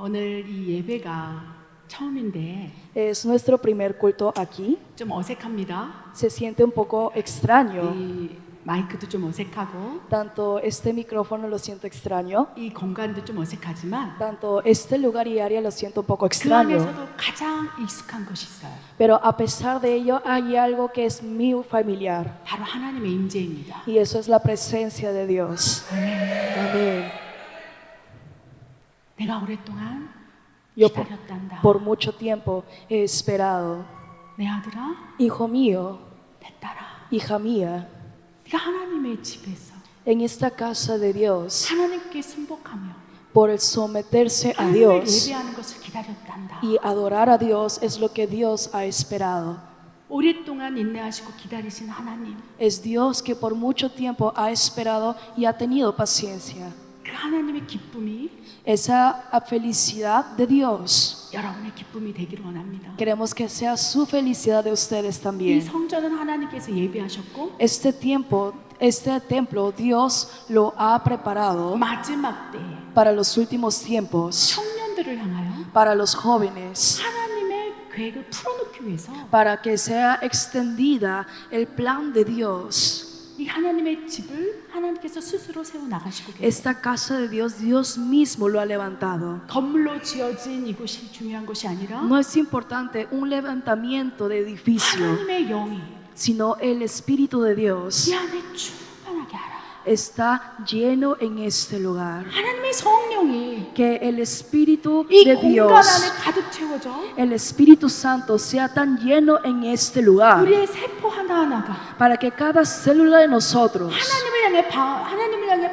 오늘 이 예배가 처음인데 Es nuestro primer culto aquí. 좀 어색합니다. Se siente un poco extraño. 이 마이크도 좀 어색하고 Tanto este micrófono lo siento extraño. 이 공간도 좀 어색하지만 Tanto este lugar y área lo siento un poco 그 extraño. 안에서도 가장 익숙한 것이 있어요. Pero a pesar de ello hay algo que es muy familiar. 바로 하나님의 임재입니다. Y eso es la presencia de Dios. Amén. 내가 오랫동안 Yo 기다렸단다. por mucho tiempo he esperado. 내 아들아, Hijo mío, 내 딸아, hija mía, 네가 하나님의 집에서 en esta casa de Dios, 하나님께 순복하며 por el someterse a 하나님을 Dios 예배하는 것을 기다렸단다. y adorar a Dios es lo que Dios ha esperado. 오랫동안 인내하시고 기다리신 하나님, Es Dios que por mucho tiempo ha esperado y ha tenido paciencia. 그 하나님의 기쁨이 Esa felicidad de Dios, 여러분의 기쁨이 되기를 원합니다. queremos que sea su felicidad de ustedes 이 también. 성전은 하나님께서 예배하셨고 Este templo Dios lo ha preparado 마지막 때에 para los últimos tiempos, 청년들을 향하여 para los jóvenes, 하나님의 계획을 풀어놓기 위해서 para que sea extendida el plan de Dios. 이 하나님의 집을 하나님께서 스스로 세워 나가시고 계세요. Esta casa de Dios, Dios mismo lo ha levantado. 건물로 지어진 이곳이 중요한 것이 아니라 No es importante un levantamiento de edificio, 하나님의 영이 sino el Espíritu de Dios 이 안에 충만하게 하라. está lleno en este lugar. 하나님의 성령이 Que el Espíritu 이 de 공간 Dios, 안에 가득 채워져 el Espíritu Santo sea tan lleno en este lugar, 우리의 세포 하나하나가 para que cada célula de nosotros, 하나님을 향해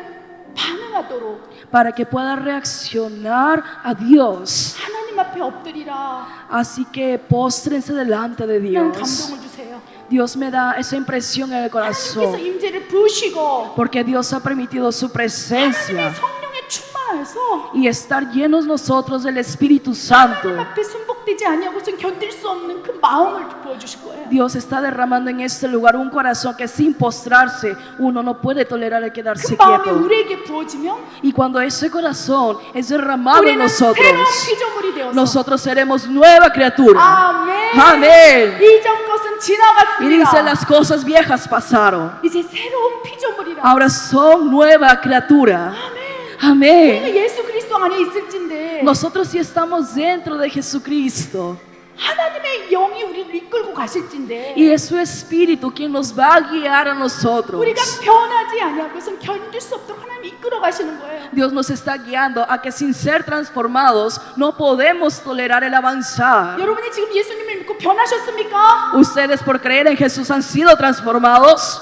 반응하도록 para que pueda reaccionar a Dios. 하나님 앞에 엎드리라. Así que póstrense delante de 그냥 Dios. 감동을 주세요. Dios me da esa impresión en el 하나님께서 corazón, 임재를 부으시고 porque Dios ha permitido su presencia 하나님의 성령에 충만해서 y estar llenos nosotros del Espíritu Santo. 하나님 앞에 순복되지 아니하고선 견딜 수 없는 그 마음을 부어주실 거예요. Dios está derramando en este lugar un corazón que sin postrarse uno no puede tolerar el 그 quedarse 마음이 quieto. 우리에게 부어지면 Y cuando ese corazón es derramado en 우리는 새로운 nosotros, 피조물이 되어서 nosotros seremos nueva criatura. 아멘. Amén. 이전 것은 Y 지나갔습니다. dice, las cosas viejas pasaron, 이제 새로운 피조물이라. ahora son nueva criatura. 우리가 Amén. 예수 그리스도 안에 있을진데 Nosotros sí estamos dentro de Jesucristo. 하나님의 영이 우리를 이끌고 가실진데 Y es su Espíritu quien nos va a guiar a nosotros. 우리가 변하지 아니하고선 견딜 수 없도록 하나님이 이끌어 가시는 거예요. Dios nos está guiando a que sin ser transformados no podemos tolerar el avanzar. 여러분이 지금 예수님을 믿고 변하셨습니까? Ustedes por creer en Jesús han sido transformados.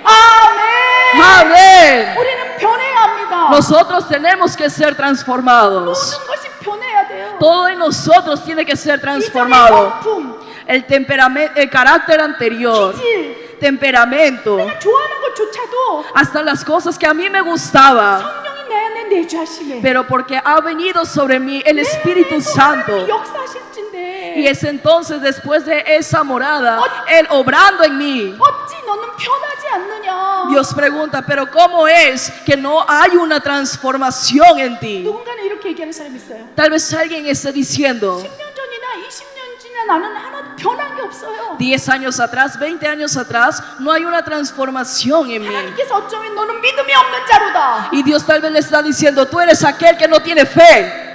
아멘. Amén. 우리는 변해야 합니다. Nosotros tenemos que ser transformados. 모든 것이 변해야 돼요. Todo en nosotros tiene que ser 이전의 transformado. 성품, El temperamento, el carácter anterior, 기질, temperamento, 내가 좋아하는 것조차도 hasta las cosas que a mí me gustaba, 성령이 내 안에 내주하시네. pero porque ha venido sobre mí el Espíritu Santo. 역사하실진데 Y es entonces después de esa morada, Él obrando en mí. 어찌 너는 변하지 않느냐? Dios pregunta, pero ¿cómo es que no hay una transformación en ti? 누군가는 이렇게 얘기하는 사람이 있어요. Tal vez alguien esté diciendo, 10년 전이나 20년 지나 나는 하나도 변한 게 없어요. 10 años atrás, 20 años atrás, no hay una transformación en mí. 하나님께서 어쩌면 너는 믿음이 없는 자로다. Y Dios tal vez le está diciendo, tú eres aquel que no tiene fe.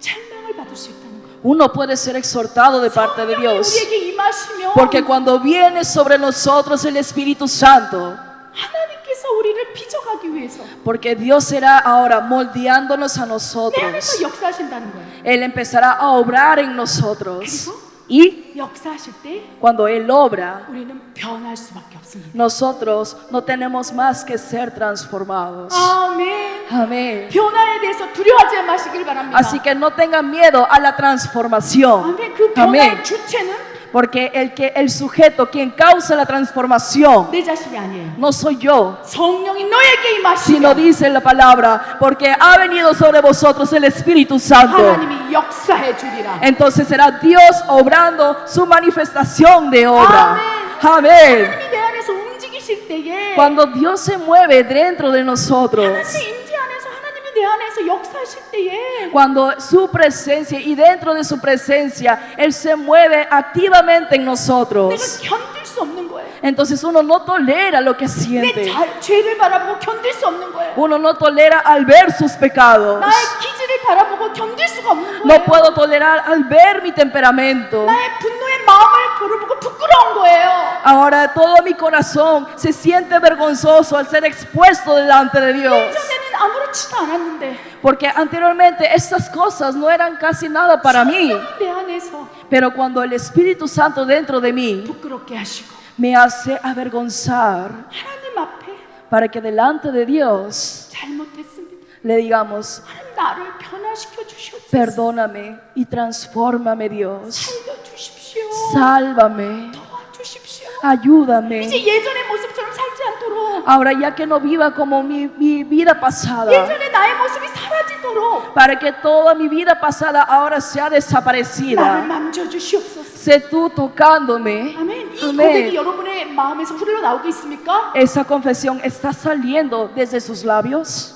찬명을 받을 수 있다는 거예요. Uno puede ser exhortado de parte de 성령이 Dios. 우리에게 임하시면 Porque cuando viene sobre nosotros el Espíritu Santo, 하나님께서 우리를 빚어가기 위해서 porque Dios será ahora moldeándonos a 내 nosotros. 안에서 역사하신다는 거예요. Él empezará a obrar en nosotros. Y 역사하실 때 cuando Él obra, 우리는 변할 수밖에 없습니다. nosotros no tenemos más que ser transformados. 아멘. Amén. 변화에 대해서 두려워하지 마시길 바랍니다. Así que no tengan miedo a la transformación. 아멘. 그 변화의 Amén. 주체는 Porque el sujeto, quien causa la transformación, 내 자신이 아니에요. no soy yo, 성령이 너에게 sino 임하시면 dice la palabra, porque ha venido sobre vosotros el Espíritu Santo. 하나님이 역사해 주리라. Entonces será Dios obrando su manifestación de obra. Amén. 하나님이 내 안에서 움직이실 때에 Cuando Dios se mueve dentro de nosotros, 하나님의 임재 안에서 하나님이 내 안에서 역사하실 때에 Cuando su presencia y dentro de su presencia, Él se mueve activamente en 내가 nosotros. 견딜 수 없는 거예요. Entonces uno no tolera lo que 내 siente. 죄를 바라보고 견딜 수 없는 거예요. Uno no tolera al ver sus pecados. 나의 기질을 바라보고 견딜 수가 없는 No 거예요. puedo tolerar al ver mi temperamento. 나의 분노의 마음을 보고 부끄러운 거예요. Ahora todo mi corazón se siente vergonzoso al ser expuesto delante de Dios. 예전에는 아무렇지도 않았는데 Porque anteriormente estas cosas no eran casi nada para mí. 내 안에서 Pero cuando el Espíritu Santo dentro de mí 부끄럽게 하시고 me hace avergonzar 하나님 앞에 para que delante de Dios 잘못했습니다. le digamos, 하나님 나를 변화시켜 주시옵소서. perdóname y transfórmame Dios. 살려주십시오. Sálvame, 도와주십시오. ayúdame. 이제 예전의 모습처럼 살지 않도록 Ahora ya que no viva como mi vida pasada, 예전의 나의 모습이 사라지도록 para que toda mi vida pasada ahora sea 나를 desaparecida. 만져주시옵소서. Sé tú tocándome. 아멘. 이 Amén. 고백이 여러분의 마음에서 흘러나오고 있습니까? Esa confesión está saliendo desde sus labios.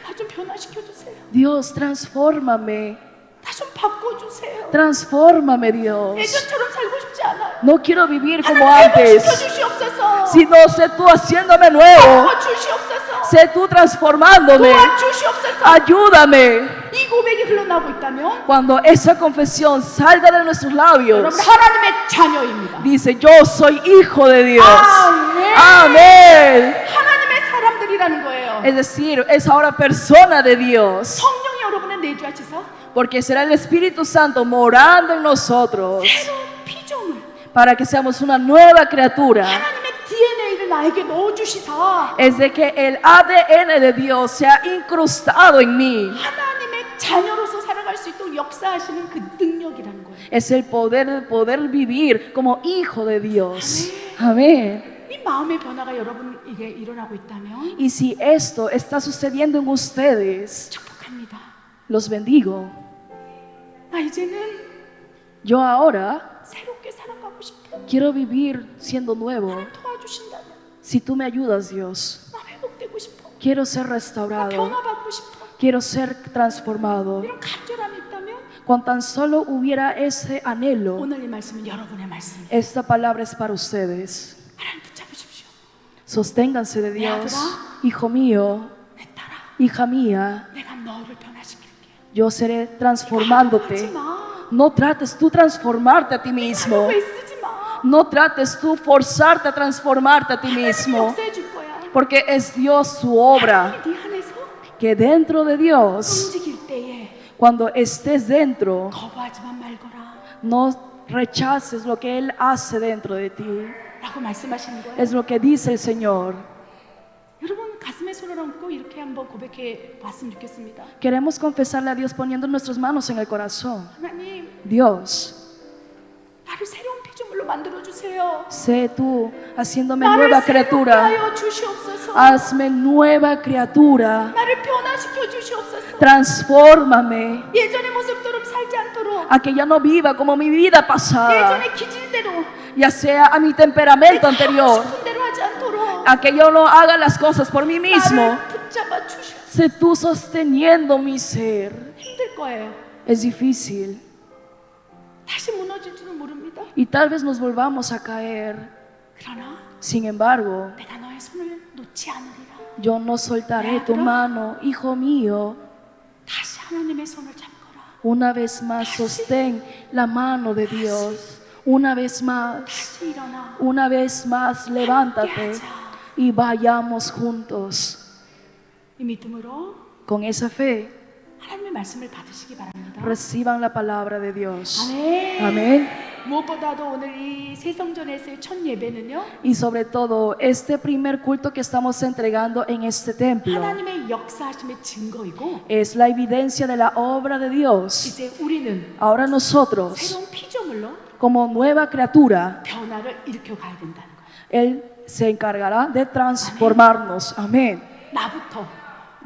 나 좀 변화시켜 주세요. Dios, transfórmame. 나 좀 바꿔 주세요. Transfórmame, Dios. 예전처럼 살고 싶지 않아요. No quiero vivir como 하나님 회복시켜 antes, 주시옵소서. sino sé tú haciéndome nuevo. 바꿔 주시옵소서. Sé tú transformándome. 도와주시옵소서. Ayúdame. 이 고백이 흘러나오고 있다면 Cuando esa confesión salga de nuestros labios, 여러분 하나님의 자녀입니다. dice, yo soy hijo de Dios. Amén. Amén. 하나님의 사람들이라는 거예요. Es decir, es ahora persona de Dios. 성령이 여러분의 내주하셔서 Porque será el Espíritu Santo morando en nosotros 새로운 피조물 para que seamos una nueva criatura. 하나님의 DNA를 나에게 넣어주시사 Es de que el ADN de Dios se ha incrustado en mí. 하나님의 자녀로서 살아갈 수 있도록 역사하시는 그 능력이라는 거예요. Es el poder de poder vivir como hijo de Dios. Amén. 이 마음의 변화가 여러분에게 일어나고 있다면 Y si esto está sucediendo en ustedes, 축복합니다. los bendigo. 나 이제는 Yo ahora 새롭게 살아가고 싶어. quiero vivir siendo nuevo. 도와주신다면 Si tú me ayudas, Dios, 나 회복되고 싶어. quiero ser 나 restaurado. 변화받고 싶어. Quiero ser transformado. 이런 간절함이 있다면 Con tan solo hubiera ese anhelo, 오늘 이 말씀은 여러분의 말씀이에요. esta palabra es para ustedes. 하나님 붙잡으십시오. Sosténganse de Dios. Hijo mío, 내 딸아, hija mía, 내가 너를 변화시킬게. yo seré 하지 transformándote. 마. No trates tú transformarte a ti mismo. 왜 쓰지 마. No trates tú forzarte a transformarte a ti 하나님이 mismo. 역사해 줄 거야. Porque es Dios su obra. 네 안에서 Que dentro de Dios, 움직일 때에 cuando estés dentro, 거부하지만 말거라 no rechaces lo que Él hace dentro de ti. 라고 말씀하시는 거예요. Es lo que dice el Señor. 여러분 가슴에 손을 얹고 이렇게 한번 고백해 봤으면 좋겠습니다. Queremos confesarle a Dios poniendo nuestras manos en el corazón. 하나님 Dios, 나를 새로운 피조물로 만들어 주세요. sé tú haciéndome 나를 nueva 새롭게 criatura. 하여 주시옵소서. Hazme nueva criatura. 나를 변화시켜 주시옵소서. Transfórmame 예전의 모습대로 살지 않도록 a que ya no viva como mi vida pasada, 예전의 기질대로 ya sea a mi temperamento 하고 anterior, 싶은 대로 하지 않도록 a que yo no haga las cosas por mí mismo. 나를 붙잡아 주시옵소서. Sé tú sosteniendo mi ser. 힘들 거예요. Es difícil 다시 무너질지도 모릅니다. y tal vez nos volvamos a caer. 그러나 Sin embargo, 내가 너의 손을 놓지 않으리라. yo no soltaré tu mano, hijo mío. 다시 하나님의 손을 잡거라. Una vez más sostén la mano de Dios. Una vez más, 다시 일어나. una vez más levántate y vayamos juntos. 이 믿음으로 Con esa fe, 하나님의 말씀을 받으시기 바랍니다. reciban la palabra de Dios. 아멘. Amén. 무엇보다도 오늘 이 새성전에서의 첫 예배는요. Y sobre todo, este primer culto que estamos entregando en este templo 하나님의 역사하심의 증거이고 es la evidencia de la obra de Dios. 이제 우리는 Ahora nosotros, 새로운 피조물로 como nueva criatura, 변화를 일으켜 가야 된다는 거예요. Él se encargará de transformarnos. Amén. 나부터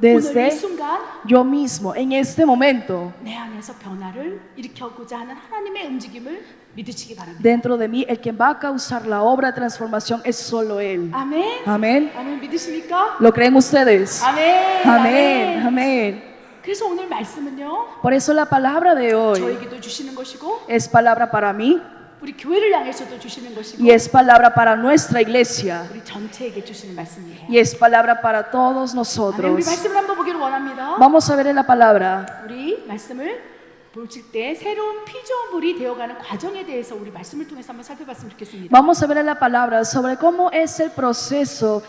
오늘 이 desde 순간 yo mismo, en este momento, 내 안에서 변화를 일으켜고자 하는 하나님의 움직임을 믿으시기 바랍니다. dentro de mí, el que va a causar la obra de transformación es solo Él. 아멘. Amén. 아멘 믿으십니까? ¿Lo creen ustedes? 아멘. Amén. Amén. 그래서 오늘 말씀은요. Por eso la palabra de hoy 저에게도 주시는 것이고 es palabra para mí 우리 교회를 향해서도 주시는 것이고 y es palabra para nuestra iglesia 우리 전체에게 주시는 말씀이에요. y es palabra para todos 아멘. 우리 nosotros. 말씀을 한번 보기를 원합니다. Vamos a ver en la palabra. 우리 말씀을 볼 때 새로운 피조물이 되어가는 과정에 대해서 우리 말씀을 통해서 한번 살펴봤으면 좋겠습니다. Vamos a ver en la palabra sobre cómo es el proceso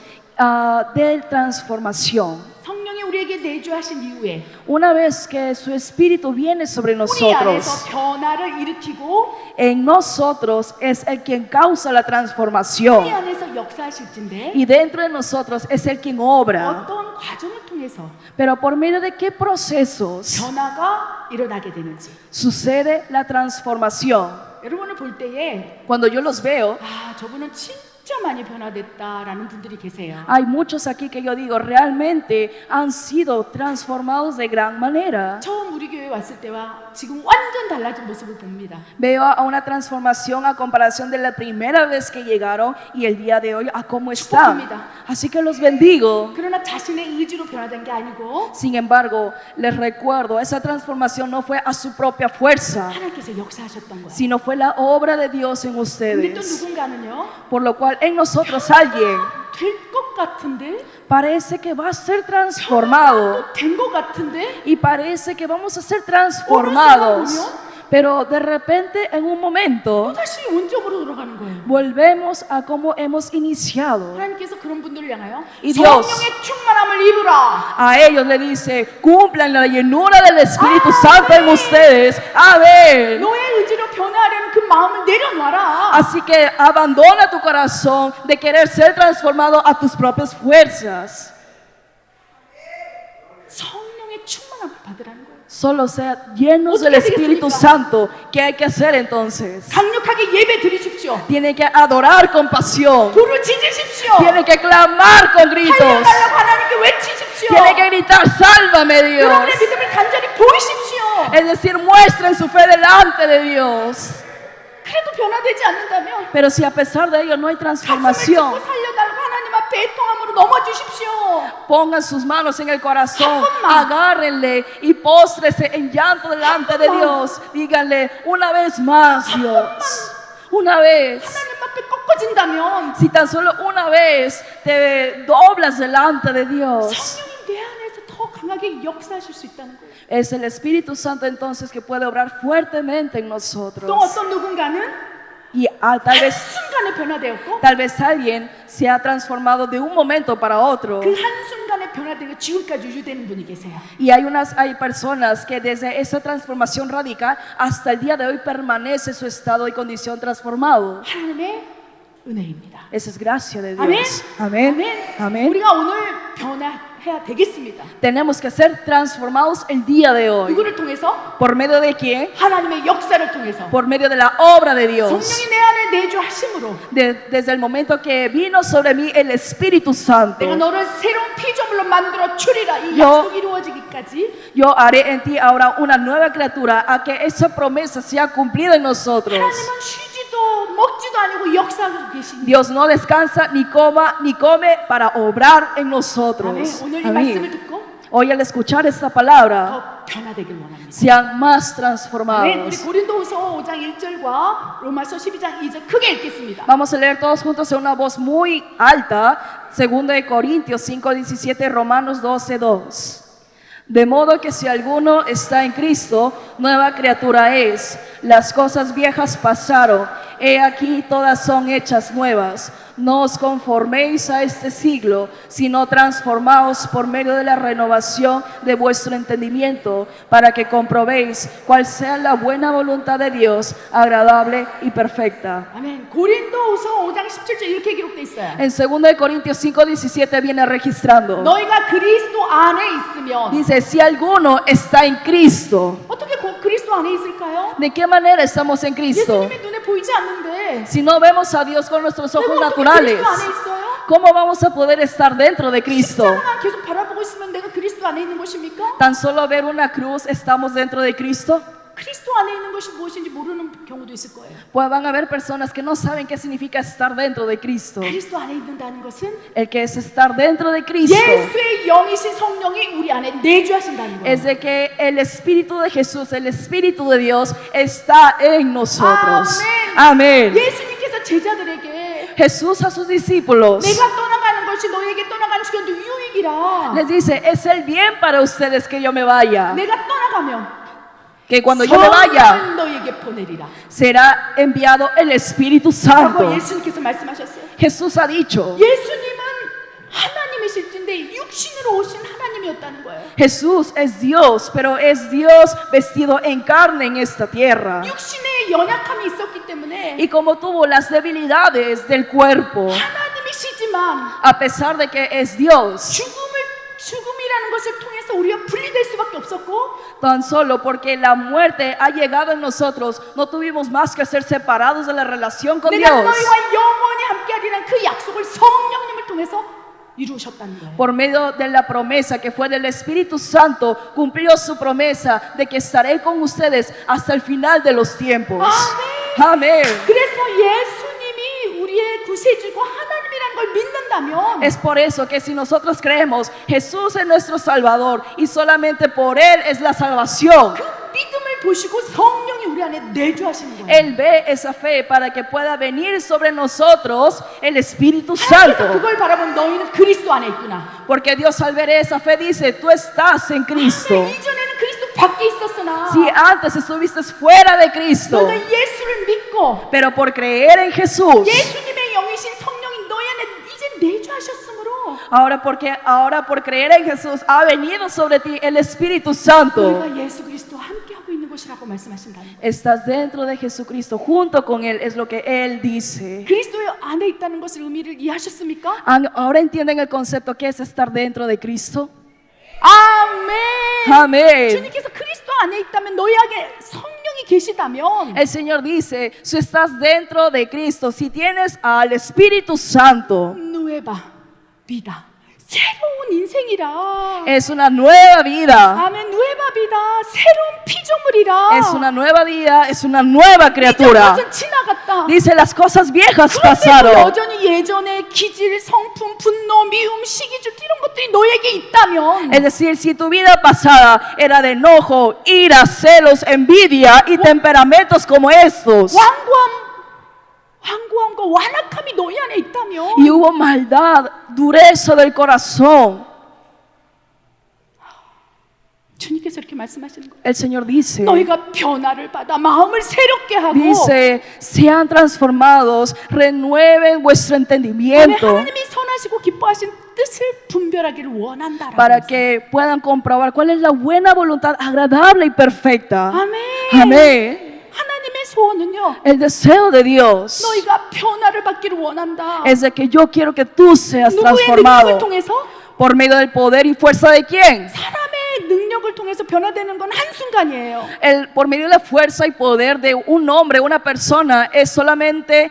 de transformación. 성령이 우리에게 내주하신 이후에 Una vez que su espíritu viene sobre 우리 안에서 nosotros, 변화를 일으키고 en nosotros es el quien causa la 우리 transformación 안에서 역사하실 텐데 y dentro de nosotros es el quien obra. 어떤 과정을 통해서 Pero por medio de qué procesos 변화가 일어나게 되는지 sucede la transformación. 여러분을 볼 때에 Cuando yo los veo, 아 저분은 진짜 많이 변화됐다라는 분들이 계세요. hay muchos aquí que yo digo realmente han sido transformados de gran manera. 처음 우리 교회 왔을 때와 지금 완전 달라진 모습을 봅니다. Veo a una transformación a comparación de la primera vez que llegaron y el día de hoy a cómo están. Así que los bendigo. 그러나 자신의 의지로 변화된 게 아니고 Sin embargo, les recuerdo, esa transformación no fue a su propia fuerza, 하나님께서 역사하셨던 거예요. sino fue la obra de Dios en 근데 또 ustedes. 누군가는요 Por lo cual en nosotros alguien 될 것 같은데 parece que va a ser transformado 된 것 같은데 y parece que vamos a ser transformados. Pero de repente en un momento 다시 원점으로 돌아가는 거예요. volvemos a como hemos iniciado. 하나님께서 그런 분들을 향하여 Y Dios 성령의 충만함을 입으라. a ellos le dice, cumplan la llenura del Espíritu Santo en ustedes. A ver. 너의 의지로 변화하려는 그 마음을 내려놔라. Así que abandona tu corazón de querer ser transformado a tus propias fuerzas. 성령의 충만함을 받으라는 거예요. Solo sea llenos del Espíritu Santo. ¿Qué hay que hacer entonces? 강력하게 예배 드리십시오. Tienen que adorar con pasión. 불을 지지십시오. Tienen que clamar con gritos. 살려달라고 하나님께 외치십시오. Tienen que gritar, sálvame Dios. 여러분의 믿음을 간절히 보이십시오. Es decir, muestren su fe delante de Dios. 그래도 변화되지 않는다면 Pero si a pesar de ello no hay 가슴을 transformación, 찢고 살려달라고 하나님 앞에 애통함으로 넘어주십시오. pongan sus manos en el corazón, 잠깐만. agárrenle y póstrese en llanto delante de Dios. Díganle una vez más, Dios. Una vez. 하나님 앞에 꺾어진다면 Si tan solo una vez te doblas delante de Dios, 성령이 내 안에서 더 강하게 역사하실 수 있다는 거예요. es el Espíritu Santo entonces que puede obrar fuertemente en 또 nosotros. 어떤 누군가는 Y tal vez 한순간에 변화되었고 Tal vez alguien se ha transformado de un momento para otro. 그 한순간에 변화되고 지금까지 유지되는 분이 계세요. Y hay personas que desde esa transformación radical hasta el día de hoy permanece su estado y condición transformado. 하나님의 은혜입니다. Esa es gracia de 아멘. Dios. Amén. Amén. 우리가 오늘 변화해야 되겠습니다. Tenemos que ser transformados el día de hoy. 누구를 통해서? ¿Por medio de quién? 하나님의 역사를 통해서. Por medio de la obra de Dios. 성령이 내 안에 내주하심으로 Desde el momento que vino sobre mí el Espíritu Santo, 내가 너를 새로운 피조물로 만들어 주리라. 이 요- 약속이 이루어지기까지 yo haré en ti ahora una nueva criatura, a que esa promesa sea cumplida en nosotros. 하나님은 쉬지도 먹지도 아니고 역사하고 계십니다. Dios no descansa ni come para obrar en nosotros. 아멘. 오늘 이 Amén. 말씀을 듣고 Hoy al escuchar esta palabra, 더 변화되길 원합니다. sean más 아멘. 우리 transformados. 고린도후서 5장 1절과 로마서 12장 2절 크게 읽겠습니다. Vamos a leer todos juntos en una voz muy alta, 2 Corintios 5:17, Romanos 12:2. De modo que si alguno está en Cristo, nueva criatura es. Las cosas viejas pasaron, he aquí todas son hechas nuevas. No os conforméis a este siglo, sino transformaos por medio de la renovación de vuestro entendimiento, para que comprobéis cuál sea la buena voluntad de Dios, agradable y perfecta. 아멘. 고린도후서 5장 17절 이렇게 기록돼 있어요. En 2 Corintios 5:17 viene registrando. 너희가 그리스도 안에 있으면 Dice, si alguno está en Cristo, 어떻게 그리스도 안에 있을까요? ¿de qué manera estamos en Cristo? 예수님의 눈에 보이지 않는데 Si no vemos a Dios con nuestros ojos 내가 어떻게 naturales, 그리스도 안에 있어요? ¿Cómo vamos a poder estar dentro de Cristo? 십자가만 계속 바라보고 있으면 내가 그리스도 안에 있는 것입니까? Tan solo ver una cruz, ¿estamos dentro de Cristo? 그리스도 안에 있는 것이 무엇인지 모르는 경우도 있을 거예요. Pues van a haber personas que no saben qué significa estar dentro de Cristo. 그리스도 안에 있는다는 것은 El que es estar dentro de Cristo 예수의 영이신 성령이 우리 안에 내주하신다는 es 거예요. de que el Espíritu de Jesús, el Espíritu de Dios está en nosotros. Amén. 예수님께서 제자들에게 Jesús a sus discípulos 내가 떠나가는 것이 너에게 떠나가는 시간도 유익이라. les dice, es el bien para ustedes que yo me vaya. 내가 떠나가면 Que cuando yo me vaya, 성령을 너에게 보내리라. será enviado el Espíritu 라고 Santo. 예수님께서 말씀하셨어요. Jesús ha dicho, 예수님은 하나님이실진데 육신으로 오신 하나님이었다는 거예요. Jesús es Dios, pero es Dios vestido en carne en esta tierra. 육신에 연약함이 있었기 때문에 Y como tuvo las debilidades del cuerpo, 하나님이시지만 a pesar de que es Dios, 죽음이라는 것을 통해서 우리가 분리될 수밖에 없었고 tan solo porque la muerte ha llegado en nosotros, no tuvimos más que ser separados de la relación con 내가 Dios. 너희와 영원히 함께하리라는 그 약속을 성령님을 통해서 이루셨다는 거예요. Por medio de la promesa que fue del Espíritu Santo, cumplió su promesa de que estaré con ustedes hasta el final de los tiempos. Amén. 그래서 예수님이 우리의 구세주고 하나님이라는 걸 믿는다면 Es por eso que si nosotros creemos Jesús es nuestro Salvador y solamente por Él es la salvación, 그 믿음을 보시고 성령이 우리 안에 내주하시는 거예요. Él ve esa fe para que pueda venir sobre nosotros el Espíritu 하나님께서 Santo. 그걸 바라본 너희는 그리스도 안에 있구나. Porque Dios al ver esa fe dice, tú estás en Cristo. 이전에는 그리스도 밖에 있었으나 Si antes estuviste fuera de Cristo, 너희가 예수를 믿고 pero por creer en Jesús, 예수님의 영이신 성령이 너희 안에 이제 내주하셨으므로 ahora por creer en Jesús ha venido sobre ti el Espíritu Santo. 너희가 예수 그리스도와 함께하고 있는 것이라고 말씀하신다는 거예요. Estás dentro de Jesucristo, junto con Él, es lo que Él dice. 그리스도 안에 있다는 것을 의미를 이해하셨습니까? Ahora entienden el concepto que es estar dentro de Cristo. 아멘. Amén. 주님께서 그리스도 안에 있다면 너희에게 성령이 계시다면 El Señor dice, si estás dentro de Cristo, si tienes al Espíritu Santo, 누에바 비다 새로운 인생이라. es una nueva vida. 아멘. 누에바 비다 새로운 피조물이라. Es una nueva vida, es una nueva criatura. 이전 것은 지나갔다. Dice, las cosas viejas 그런데도 pasaron. 여전히 예전의 기질, 성품, 분노, 미움, 시기질 이런 것들이 너에게 있다면 Es decir, si tu vida pasada era de enojo, ira, celos, envidia y temperamentos como estos, 완고함과 완악함이 너희 안에 있다면 y hubo maldad, dureza del corazón, 주님께서 이렇게 말씀하시는 거예요. el Señor dice, 너희가 변화를 받아 마음을 새롭게 하고 dice, sean transformados, renueven vuestro 아멘, entendimiento 하나님이 선하시고 기뻐하신 뜻을 분별하기를 원한다라고 para que puedan comprobar cuál es la buena voluntad agradable y perfecta. 아멘. Amén. 하나님의 소원은요 El deseo de Dios 너희가 변화를 받기를 원한다. es de que yo quiero que tú seas 누구의 능력을 transformado. 통해서? ¿Por medio del poder y fuerza de quién? 사람의 능력을 통해서 변화되는 건 한순간이에요. Por medio de la fuerza y poder de un hombre, una persona, es solamente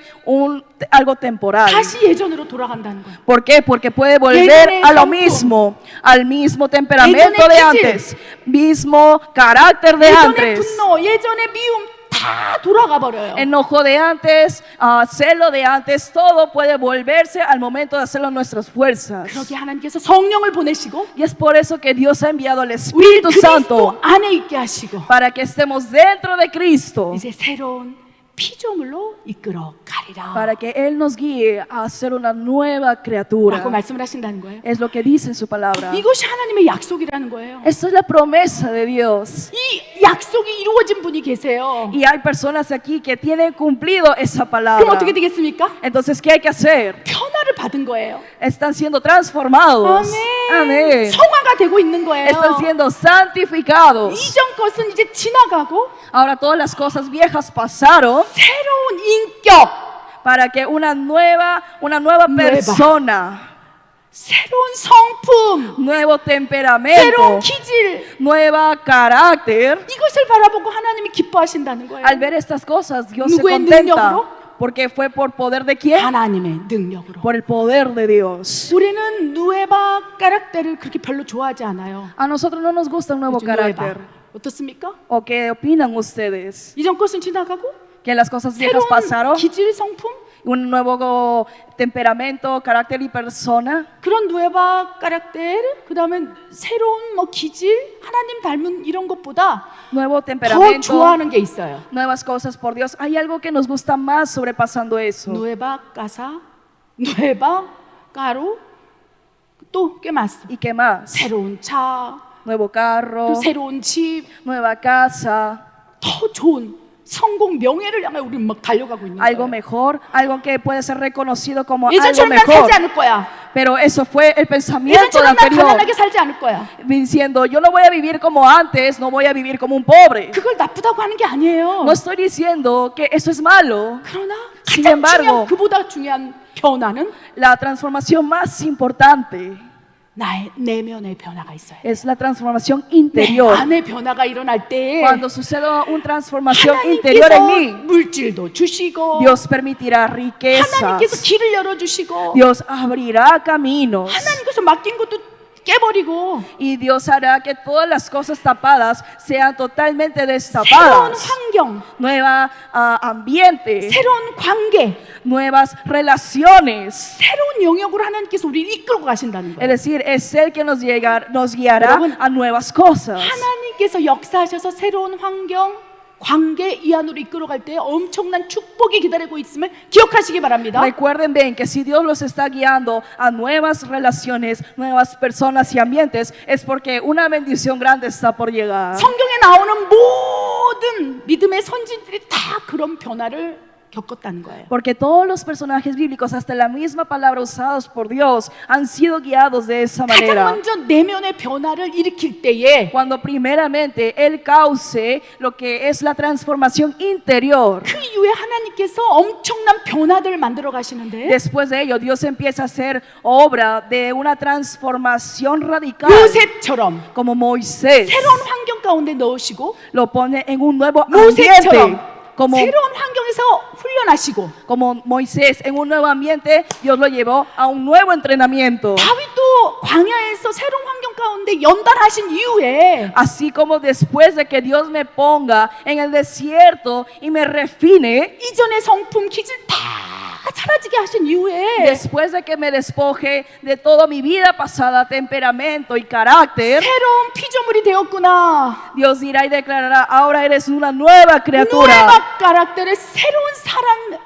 algo temporal. 다시 예전으로 돌아간다는 거예요. ¿Por qué? Porque puede volver 예전의 a lo 성품, mismo, al mismo temperamento 예전의 de 기질, antes, mismo carácter de 예전의 antes, 분노, 예전의 미움 다 돌아가 버려요. enojo de antes, celo de antes, todo puede volverse al momento de hacerlo en nuestras fuerzas. 그러게 하나님께서 성령을 보내시고 Y es por eso que Dios ha enviado al 우리 Espíritu Santo 그리스도 안에 있게 하시고 para que estemos dentro de Cristo, 이제 새로운 피조물로 이끌어 가리라. para que Él nos guíe a ser una nueva criatura. 라고 말씀을 하신다는 거예요. Es lo que dice en su palabra. 이것이 하나님의 약속이라는 거예요. Esta es la promesa de Dios. 이 약속이 이루어진 분이 계세요. Y hay personas aquí que tienen cumplido esa 그럼 palabra. 어떻게 되겠습니까? Entonces, ¿qué hay que hacer? 변화를 받은 거예요. Están siendo transformados. Amén. 성화가 되고 있는 거예요. Están siendo santificados. 이전 것은 이제 지나가고 Ahora todas las cosas viejas pasaron 새로운 인격, para que una nueva persona, 새로운 성품, nuevo 새로운 temperamento, 기질 nueva carácter. 이것을 바라보고 하나님이 기뻐하신다는 거예요. Al ver estas cosas, Dios se 누구의 contenta. 능력으로? Porque fue por poder de quién? 하나님의 능력으로. Por el poder de Dios. 우리는 누에바 까락테를 그렇게 별로 좋아하지 않아요. A nosotros no nos gusta un nuevo 그죠, 누에바. carácter. 어떻습니까? ¿O qué opinan ustedes? 이전 것은 지나가고 Que las cosas viejas 새로운 pasaron, 기질 성품 un nuevo temperamento, carácter y persona. 그런 누에바 까락테를 그다음에 새로운 뭐 기질 하나님 닮은 이런 것보다 Nuevo 더 temperamento, 좋아하는 게 있어요. nuevas cosas por Dios. Hay algo que nos gusta más sobrepasando eso. 누에바 까사, 누에바 까루, 또 ¿qué más? ¿Y qué más? 새로운 차, Nuevo carro, 또 새로운 집, nueva casa, 더 좋은 성공 명예를 향해 우리 막 달려가고 있는 algo 거예요. mejor, algo que puede ser reconocido como algo 예전처럼 난 mejor. 살지 않을 거야. Pero eso fue el pensamiento 예전처럼 난 anterior, 가난하게 살지 않을 거야. diciendo, yo no voy a vivir como antes, no voy a vivir como un pobre. 그걸 나쁘다고 하는 게 아니에요. No estoy diciendo que eso es malo. 그러나 Sin 가장 embargo, 중요한 그보다 중요한 변화는 la transformación más importante 나의 내면의 변화가 있어요. es la transformación 내 interior. 안의 변화가 일어날 때 Cuando suceda una transformación interior en 하나님께서 mí, 물질도 주시고 Dios permitirá 하나님께서 riquezas. 길을 열어주시고 Dios abrirá caminos. 하나님께서 맡긴 것도 깨버리고 Y Dios hará que todas las cosas tapadas sean totalmente 새로운 destapadas. 환경, Nueva ambiente, 새로운 관계, nuevas relaciones. 새로운 영역으로 하나님께서 우리를 이끌고 가신다는 Es 거예요. decir, es Él que nos guiará 여러분, a nuevas cosas. 하나님께서 역사하셔서 새로운 환경, 관계 이 안으로 이끌어갈 때 엄청난 축복이 기다리고 있음을 기억하시기 바랍니다. Recuerden bien que si Dios los está guiando a nuevas relaciones, nuevas personas y ambientes, es porque una bendición grande está por llegar. 성경에 나오는 모든 믿음의 선진들이 다 그런 변화를 겪었다는 거예요. Porque todos los personajes bíblicos, hasta la misma palabra usados por Dios, han sido guiados de esa 가장 manera. 먼저 내면의 변화를 일으킬 때에 Cuando primeramente Él cause lo que es la transformación interior. 그 이후에 하나님께서 엄청난 변화들을 만들어 가시는데 Después de ello, Dios empieza a hacer obra de una transformación radical. 요셉처럼 Como Moisés 새로운 환경 가운데 넣으시고 lo pone en un nuevo ambiente. 모세처럼 Como, 새로운 환경에서 훈련하시고 como Moisés en un nuevo ambiente, Dios lo llevó a un nuevo entrenamiento. 다윗도 광야에서 새로운 환경 가운데 연단하신 이후에 Así como después de que Dios me ponga en el desierto y me refine, 이전의 성품 기질 다 사라지게 하신 이후에 después de que me despoje de toda mi vida pasada, temperamento y carácter, 새로운 피조물이 되었구나. Dios dirá y declarará, ahora eres una nueva criatura. 누에바 까락ter의 새로운 사람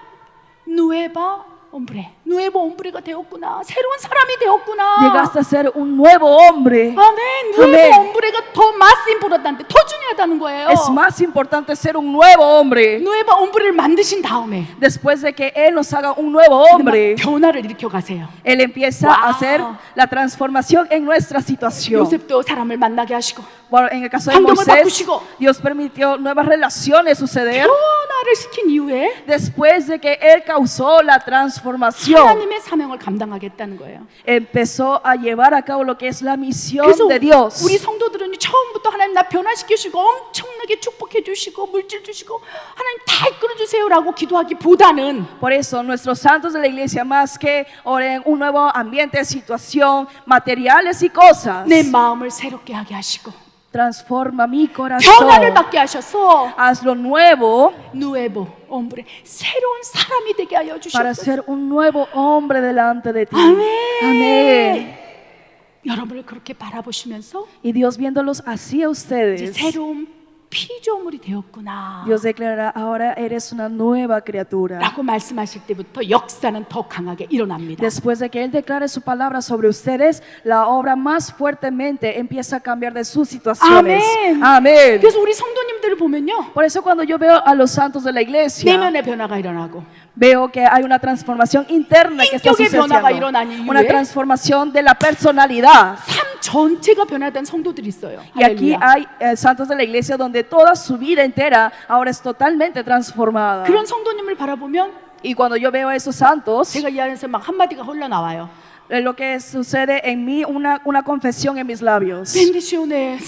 누에바 옴브레가 되었구나. 새로운 사람이 되었구나. Llegaste a ser un nuevo hombre. 아멘. 아멘. 누에바 옴브레가 더 마스 임포런트한테 더 중요하다는 거예요. Es más importante ser un nuevo hombre 누에바 옴브레를 만드신 다음에 después de que Él nos haga un nuevo hombre. 변화를 일으켜 가세요. Él empieza Wow. a hacer la transformación en nuestra situación. 요셉도 사람을 만나게 하시고 Bueno, en el caso de 환경을 Moisés, 바꾸시고 Dios permitió nuevas relaciones suceder 변화를 시킨 이후에 después de que Él causó la transformación. 하나님의 사명을 감당하겠다는 거예요. Empezó a llevar a cabo lo que es la misión 그래서 de Dios. 우리 성도들은 처음부터 하나님 나 변화시켜 주시고 엄청나게 축복해 주시고 물질 주시고 하나님 다 이끌어 주세요라고 기도하기보다는 Por eso nuestros santos de la iglesia, más que oren un nuevo ambiente, situación, materiales y cosas, 내 마음을 새롭게 하게 하시고 transforma mi 변화를 corazón, 받게 하셔서 hazlo nuevo 누에보 옴브레 새로운 사람이 되게 하여 para 주시옵소서. ser un nuevo hombre delante de ti. 아멘. Amén. 여러분을 그렇게 바라보시면서 Y Dios viéndolos así a 이제 ustedes, 새로운 피조물이 되었구나 Dios declarará, ahora eres una nueva criatura. 라고 말씀하실 때부터 역사는 더 강하게 일어납니다. Después de que Él declare su palabra sobre ustedes, la obra más fuertemente empieza a cambiar de sus situaciones. 아멘. Amén. 그래서 우리 성도님들을 보면요 Por eso cuando yo veo a los santos de la iglesia, 내면의 변화가 일어나고 veo que hay una transformación interna que está 인격의 변화가 sucediendo. 일어난 이후에 Una transformación de la personalidad. 삶 전체가 변화된 성도들이 있어요. Y aquí 할렐루야. hay santos de la iglesia donde toda su vida entera ahora es totalmente transformada. 그런 성도님을 바라보면 Y cuando yo veo a esos santos, 제가 이 안에서 막 한마디가 흘러나와요. lo que sucede en mí, una confesión en mis labios. 벤디시오네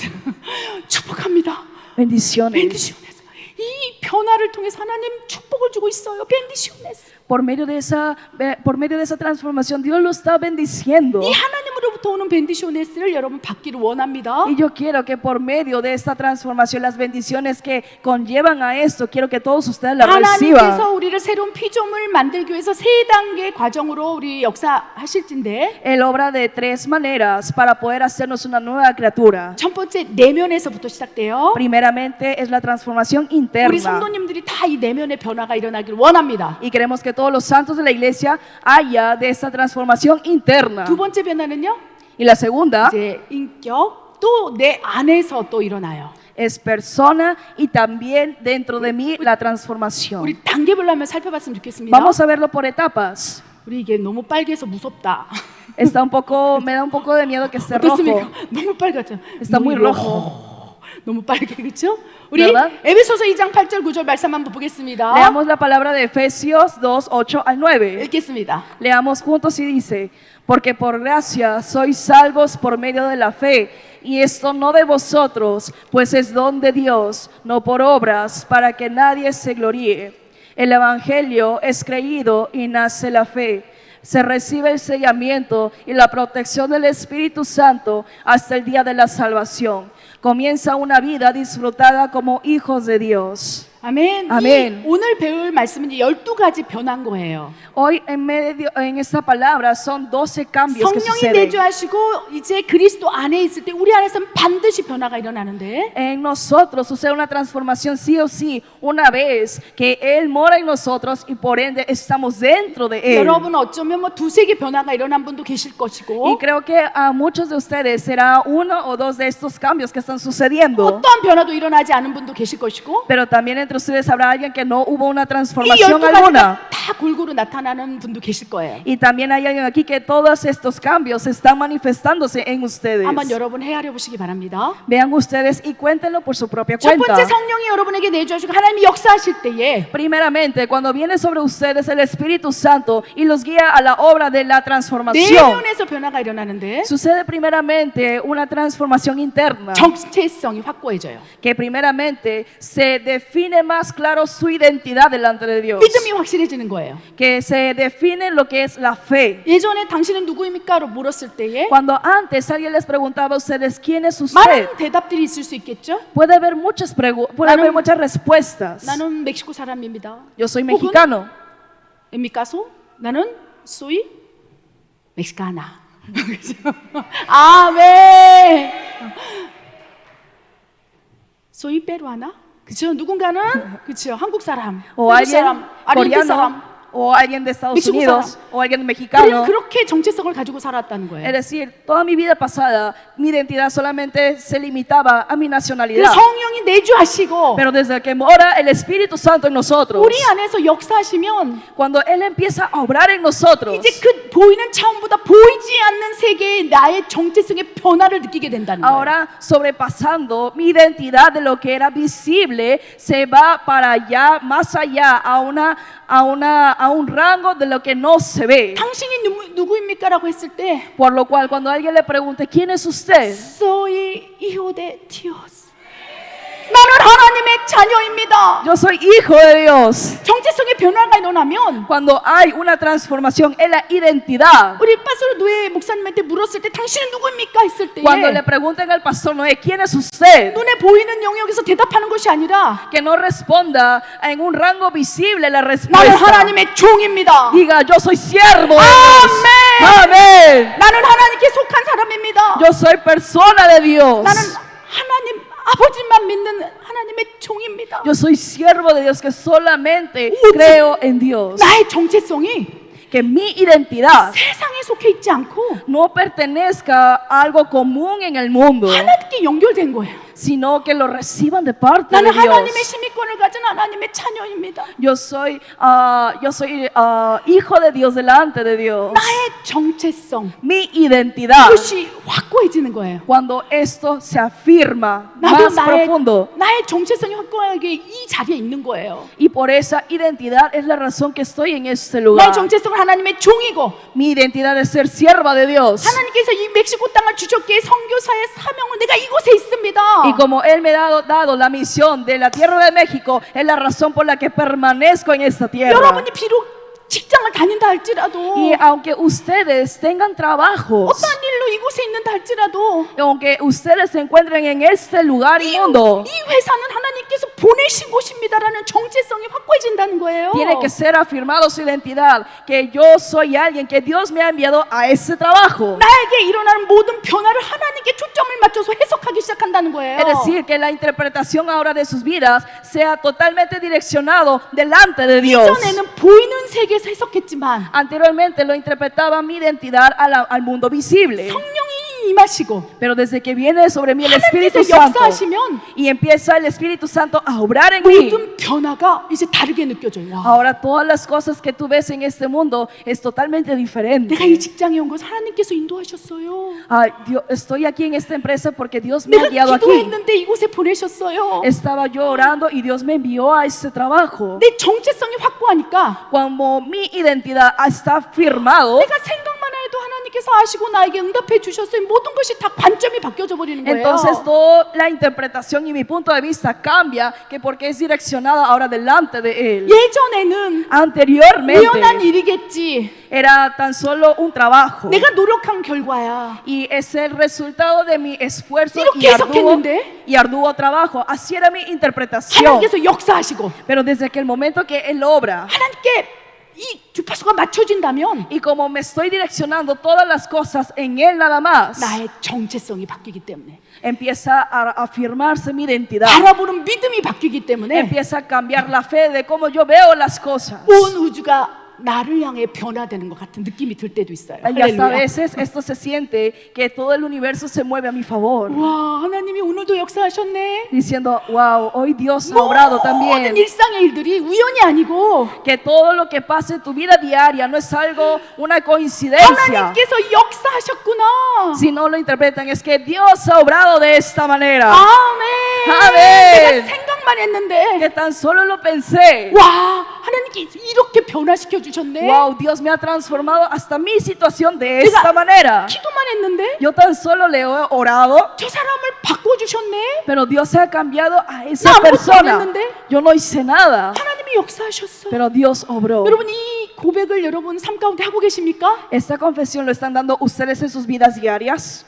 축복합니다. Bendiciones. 벤디시오네서 이 변화를 통해서 하나님 축복을 주고 있어요. 벤디시오네스. Por medio de esa transformación, Dios lo está bendiciendo. 이 하나님으로부터 오는 벤디시오네스를 여러분 받기를 원합니다. Y yo quiero que por medio de esta transformación, las bendiciones que conllevan a esto, quiero que todos ustedes las reciban. 하나님께서 우리를 새로운 피조물 만들기 위해서 세 단계 과정으로 우리 역사하실진데, Él obra de tres maneras para poder hacernos una nueva criatura. 첫 번째 내면에서부터 시작돼요. Primeramente es la transformación 우리 interna. 성도님들이 다 이 내면의 변화가 일어나기를 원합니다. Y queremos que todos los santos de la iglesia haya de esta transformación interna. 두 번째 변화는요, Y la segunda 이제 인격 또 내 안에서 또 일어나요. es persona y también dentro de mí la transformación. 우리 단계별로 한번 살펴봤으면 좋겠습니다. Vamos a verlo por etapas. 우리 이게 너무 빨개서 무섭다. Me da un poco de miedo que esté 어떻습니까? rojo. 너무 빨갛죠. Está muy rojo. 너무 빨개, 그렇죠? 우리 ¿Verdad? 에베소서 2장 8절 9절 말씀 한번 보겠습니다. Leamos la palabra de Efesios 2, 8 al 9. 읽겠습니다. Leamos juntos y dice, porque por gracia sois salvos por medio de la fe, y esto no de vosotros, pues es don de Dios, no por obras, para que nadie se gloríe. El evangelio es creído y nace la fe. Se recibe el sellamiento y la protección del Espíritu Santo hasta el día de la salvación. Comienza una vida disfrutada como hijos de Dios. 아멘. 아멘. 이 오늘 배울 말씀은 12가지 변한 거예요. Hoy en esta palabra son 12 cambios que 성령이 suceden. 내주하시고 이제 그리스도 안에 있을 때 우리 안에서는 반드시 변화가 일어나는데, En nosotros sucede una transformación sí o sí, una vez que Él mora en nosotros y por ende estamos dentro de Él. 여러분 어쩌면 뭐 두세 개 변화가 일어난 분도 계실 것이고, Y creo que a muchos de ustedes será uno o dos de estos cambios que están sucediendo. 어떠한 변화도 일어나지 않은 분도 계실 것이고, Pero también entre ustedes habrá alguien que no hubo una 이 transformación 12가지가 alguna. 다 골고루 나타나는 분도 계실 거예요. Y también hay alguien aquí que todos estos cambios están manifestándose en ustedes. 한번 여러분 헤아려 보시기 바랍니다. Vean ustedes y cuéntenlo por su propia 첫 cuenta. 번째, 성령이 여러분에게 내주시고 하나님이 역사하실 때에 Primeramente, cuando viene sobre ustedes el Espíritu Santo y los guía a la obra de la transformación, 내면에서 변화가 일어나는데 sucede primeramente una transformación interna, 정체성이 확고해져요. que primeramente se define más claro su identidad delante de Dios, 믿음이 확실해지는 거예요. que se define lo que es la fe. 예전에 당신은 누구입니까?로 물었을 때에 Cuando antes alguien les preguntaba a ustedes quién es usted, 많은 대답들이 있을 수 있겠죠. puede haber muchas respuestas. 나는 멕시코 사람입니다. Yo soy mexicano. En mi caso, 나는 soy mexicana. 아멘. soy peruana. 그렇죠. 누군가는 그렇죠. 한국 사람, O 태국 alguien 사람, 아르헨틴 coreano, 사람. o alguien de Estados México Unidos, 사람. o alguien 우리는 mexicano. 그렇게 정체성을 가지고 살았다는 Es 거예요. decir, toda mi vida pasada, mi identidad solamente se limitaba a mi 그 nacionalidad. 성령이 내주하시고 Pero desde que mora el Espíritu Santo en nosotros, 우리 안에서 역사하시면 cuando Él empieza a obrar en nosotros, 이제 그 보이는 차원보다 보이지 않는 세계의 나의 정체성의 변화를 느끼게 된다는 거예요. ahora sobrepasando mi identidad de lo que era visible, se va para allá, más allá, a un rango de lo que no se ve. 당신이 누구입니까? 라고 했을 때 Por lo cual, cuando alguien le pregunte, ¿quién es usted? Soy hijo de Dios. 나는 하나님의 자녀입니다. Yo soy hijo de Dios. 정체성의 변화가 일어나면 Cuando hay una transformación en la identidad, 우리 파스로 노예 목사님한테 물었을 때 당신은 누구입니까? 했을 때 cuando le pregunten al pastor Noé, ¿quién es usted? 눈에 보이는 영역에서 대답하는 것이 아니라 Que no responda en un rango visible la 나는 respuesta. 하나님의 종입니다. Diga, yo soy siervo de 아멘. Dios. Amén. 나는 하나님께 속한 사람입니다. Yo soy persona de Dios. 나는 하나님 아버지만 믿는 하나님의 종입니다. Yo soy siervo de Dios que solamente creo en Dios. 나의 정체성이 Que mi identidad 세상에 속해 있지 않고 no pertenezca a algo común en el mundo, 하나님께 연결된 거예요. sino que lo reciban de parte de 나는 Dios. 하나님의 시민권을 가진 하나님의 자녀입니다. Yo soy hijo de Dios delante de Dios. 나의 정체성 Mi identidad, 그것이 확고해지는 거예요. cuando esto se afirma 나도 más profundo, 나의 정체성이 확고하게 이 자리에 있는 거예요. y por esa identidad es la razón que estoy en este 나의 lugar. 정체성은 하나님의 종이고 Mi identidad es ser sierva de Dios. 하나님께서 이 멕시코 땅을 주셨기에 선교사의 사명을 내가 이곳에 있습니다. Y como Él me ha dado la misión de la tierra de México, es la razón por la que permanezco en esta tierra. 여러분이 비록 직장을 다닌다 할지라도 Y aunque ustedes tengan trabajos, 어떠한 일로 이곳에 있는다 할지라도 aunque ustedes se encuentren en este lugar inmundo, 이 회사는 하나님께서 보내신 곳입니다라는 정체성이 확고해진다는 거예요. tiene que ser afirmado su identidad, que yo soy alguien que Dios me ha enviado a ese trabajo. 나에게 일어나는 모든 변화를 하나님께 초점을 맞춰서 해석하기 시작한다는 거예요. Es decir, que la interpretación ahora de sus vidas sea totalmente direccionado delante de Dios. 이전에는 보이는 세계에서 해석했지만 Anteriormente lo interpretaba mi identidad al mundo visible. 성령이 임하시고 Pero desde que viene sobre mí el Espíritu 하나님께서 Santo 역사하시면 y empieza el Espíritu Santo a obrar en mí, 모든 변화가 이제 다르게 느껴져요. 와, ahora todas las cosas que tú ves en este mundo es totalmente diferente. 내가 이 직장에 온 것을 하나님께서 인도하셨어요. Ay, Dios, estoy aquí en esta empresa porque Dios me ha 내가 guiado aquí. 기도했는데 이곳에 보내셨어요. Estaba yo orando y Dios me envió a este trabajo. 내 정체성이 확고하니까 Cuando mi identidad está firmado, 내가 생각만 해도 하나님께서 아시고 나에게 응답해 주셨어요. 모든 것이 다 관점이 바뀌어져 버리는 거예요. entonces toda la interpretación y mi punto de vista cambia, que porque es direccionada ahora delante de Él. 예전에는 우연한 Anteriormente 일이겠지. era tan solo un trabajo 내가 노력한 결과야. y es el resultado de mi esfuerzo 이렇게 해석했는데 y arduo trabajo. Así era mi interpretación. 하나님께서 역사하시고 Pero desde que el momento que Él obra 하나님께 이 주파수가 맞춰진다면 y como me estoy direccionando todas las cosas en Él nada más, 나의 정체성이 바뀌기 때문에 empieza a afirmarse mi identidad. 바라보는 믿음이 바뀌기 때문에 Empieza a cambiar la fe de cómo yo veo las cosas. 온 우주가 나를 향해 변화되는 것 같은 느낌이 들 때도 있어요. Y hasta a 할렐루야. veces esto se siente que todo el universo se mueve a mi favor, 와, 하나님이 오늘도 역사하셨네. diciendo, wow, hoy Dios ha obrado 모든 también. 일상의 일들이 우연이 아니고 Que todo lo que pasa en tu vida diaria no es algo, una coincidencia, 하나님께서 역사하셨구나. si no lo interpretan, es que Dios ha obrado de esta manera. 아멘. 아멘. 내가 생각만 했는데 Que tan solo lo pensé. 와, 하나님께 이렇게 변화시켜 주셨네. Wow, Dios me ha transformado hasta mi situación de esta manera. 기도만 했는데 Yo tan solo le he orado, 저 사람을 바꿔 주셨네. pero Dios se ha cambiado a esa 나 아무것도 안 persona. 했는데? Yo no hice nada, 하나님이 역사하셨어. pero Dios obró. 여러분 이 고백을 여러분 삶 가운데 하고 계십니까? ¿Esta confesión lo están dando ustedes en sus vidas diarias?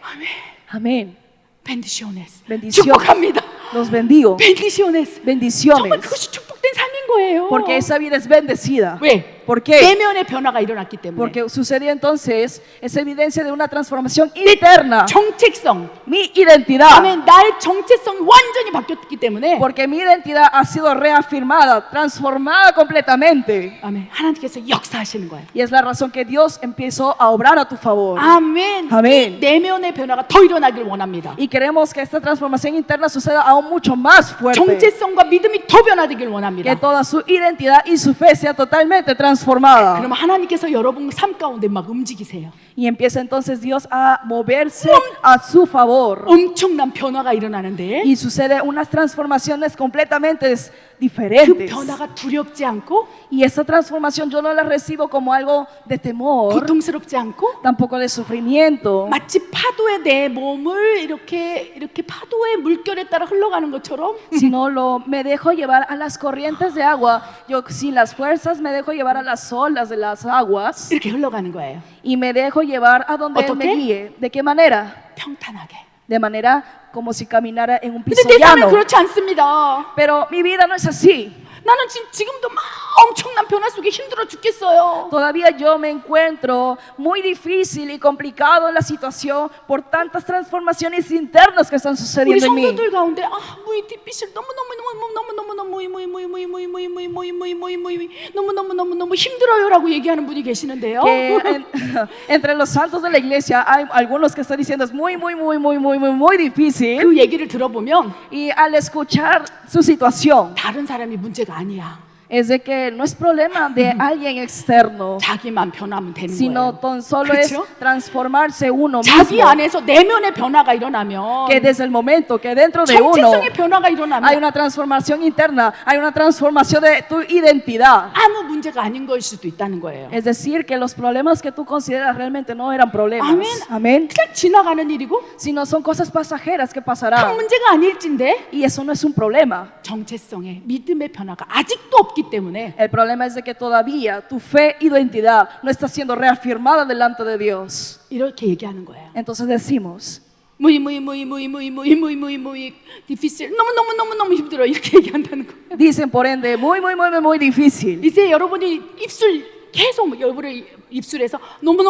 아멘. Amén. 벤디시오네스. Bendición. 축복합니다. Los bendigo. 벤디시오네스. 정말 Bendiciones. 그것이 축복된 삶인 거예요. Porque esa vida es bendecida. 왜? ¿Por qué? 내면의 변화가 일어났기 때문에. Porque sucedió entonces, es evidencia de una transformación interna. 정체성. Mi identidad. 아멘. 나의 정체성이 완전히 바뀌었기 때문에. Porque mi identidad ha sido reafirmada, transformada completamente. 아멘. 하나님께서 역사하시는 거예요. Y es la razón que Dios empezó a obrar a tu favor. 아멘. 아멘. 이 내면의 변화가 더 일어나길 원합니다. Y queremos que esta transformación interna suceda aún mucho más fuerte. 정체성과 믿음이 더 변화되길 원합니다. Que toda su identidad y su fe sea totalmente transformada. 그러면 하나님께서 여러분 삶 가운데 막 움직이세요. Y empieza entonces Dios a moverse a su favor. 엄청난 변화가 일어나는데 Y sucede unas transformaciones completamente 그 diferentes. 변화가 두렵지 않고 Y esa transformación yo no la recibo como algo de temor, 고통스럽지 않고 tampoco de sufrimiento, 마치 파도에 내 몸을 이렇게 파도의 물결에 따라 흘러가는 것처럼 sino me dejo llevar a las corrientes de agua. Yo sin las fuerzas me dejo llevar a las olas de las aguas 이렇게 흘러가는 거예요. y me dejo llevar a donde Él me ¿어떻게? guíe. ¿De qué manera? 평탄하게. De manera como si caminara en un piso 근데 내 삶은 llano. 그렇지 않습니다. Pero mi vida no es así. 나는 지금도 막 엄청난 변화 속에 힘들어 죽겠어요. Todavía yo me encuentro muy difícil y complicado en la situación por tantas transformaciones internas que están 우리 sucediendo en mí. 성도들 가운데 무이 뒷빛을 너무 힘들어요라고 얘기하는 분이 계시는데요. Que entre los santos de la iglesia hay algunos que están diciendo es muy difícil. 그 얘기를 들어보면 Y al escuchar su situación, 다른 사람이 문제가 아니야. es de que no es problema de alguien externo, 자기만 변하면 되는 sino 거예요. tan solo es 그렇죠? transformarse uno 자기 mismo. 안에서 내면의 변화가 일어나면 Que desde el momento que dentro de uno 정체성의 변화가 hay 일어나면 una transformación interna, hay una transformación de tu identidad. 아무 문제가 아닌 걸 수도 있다는 거예요. Es decir, que los problemas que tú consideras realmente no eran problemas. Amén. Amén. 그냥 지나가는 일이고 Sino son cosas pasajeras que 큰 pasarán. 문제가 아닐진데 Y eso no es un problema. 정체성의 믿음의 변화가 아직도 없기 때문에 El problema es de que todavía tu fe y identidad no está siendo reafirmada delante de Dios. 이렇게 얘기하는 거예요. Entonces decimos, muy difícil. 너무 힘들어. 이렇게 얘기한다는 거예요. dicen por ende, muy difícil. 이제 여러분이 계속 여러분의 입술에서 너무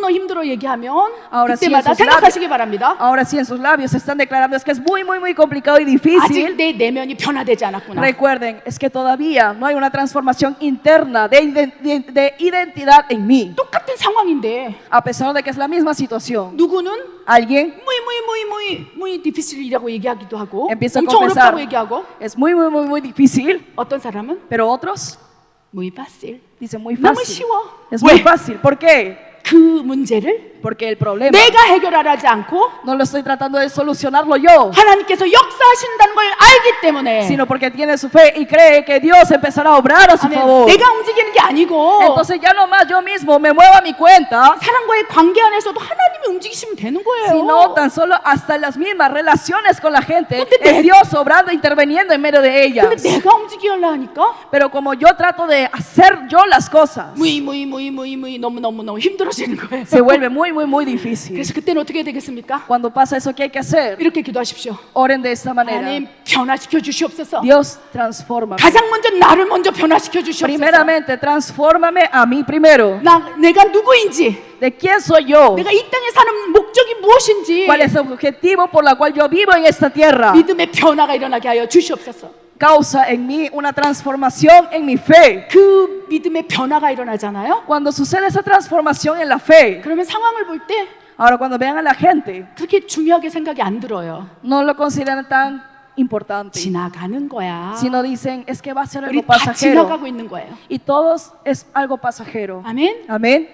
힘들어 얘기하면 Ahora sí, en 그때마다 sus 생각하시기 바랍니다. Ahora sí en sus labios se están declarando es que es muy complicado y 아직 difícil. 내 내면이 변화되지 않았구나. Recuerden, es que todavía no hay una transformación interna de identidad en mí. 똑같은 상황인데 A pesar de que es la misma situación. 누구는 Alguien muy difícil이라고 얘기하기도 하고 empieza a 엄청 confesar, 어렵다고 얘기하고 es muy difícil, 어떤 사람은 pero otros muy fácil. dicen muy 너무 fácil. 쉬워. Es 왜? muy fácil. ¿Por qué? 그 문제를 Porque el problema 내가 해결하지 않고 no lo estoy tratando de solucionarlo yo, 하나님께서 역사하신다는 걸 알기 때문에 sino porque tiene su fe y cree que Dios empezará a obrar a su 아멘. favor. 내가 움직이는 게 아니고 Entonces ya nomás yo mismo me muevo a mi cuenta, 사람과의 관계 안에서도 하나님이 움직이시면 되는 거예요. sino tan solo hasta las mismas relaciones con la gente 근데 es Dios obrando, interviniendo en medio de ellas. 근데 내가 움직이려 하니까 Pero como yo trato de hacer yo las cosas, 너무 힘들어지는 거예요. se vuelve muy difícil. 그래서 그때는 어떻게 되겠습니까? Cuando pasa eso, ¿qué hay que hacer? 이렇게 기도하십시오. Oren de esta manera. 하나님 변화시켜 주시옵소서. Dios, transfórmame. 가장 먼저 나를 먼저 변화시켜 주시옵소서. Primeramente, transfórmame a mí primero. 내가 누구인지, ¿De quién soy yo? 내가 이 땅에 사는 목적이 무엇인지 ¿Cuál es el objetivo por la cual yo vivo en esta tierra? 믿음의 변화가 일어나게 하여 주시옵소서. Causa en mí una transformación en mi fe. 그 믿음의 변화가 일어나잖아요. Cuando sucede esa transformación en la fe, 그러면 상황을 볼 때 ahora cuando vean a la gente, 그렇게 중요하게 생각이 안 들어요. no lo consideran tan importante, 지나가는 거야. sino dicen, es que va a ser 우리 algo 다 pasajero. 지나가고 있는 거예요. Y todos es algo pasajero. 아멘. Amén.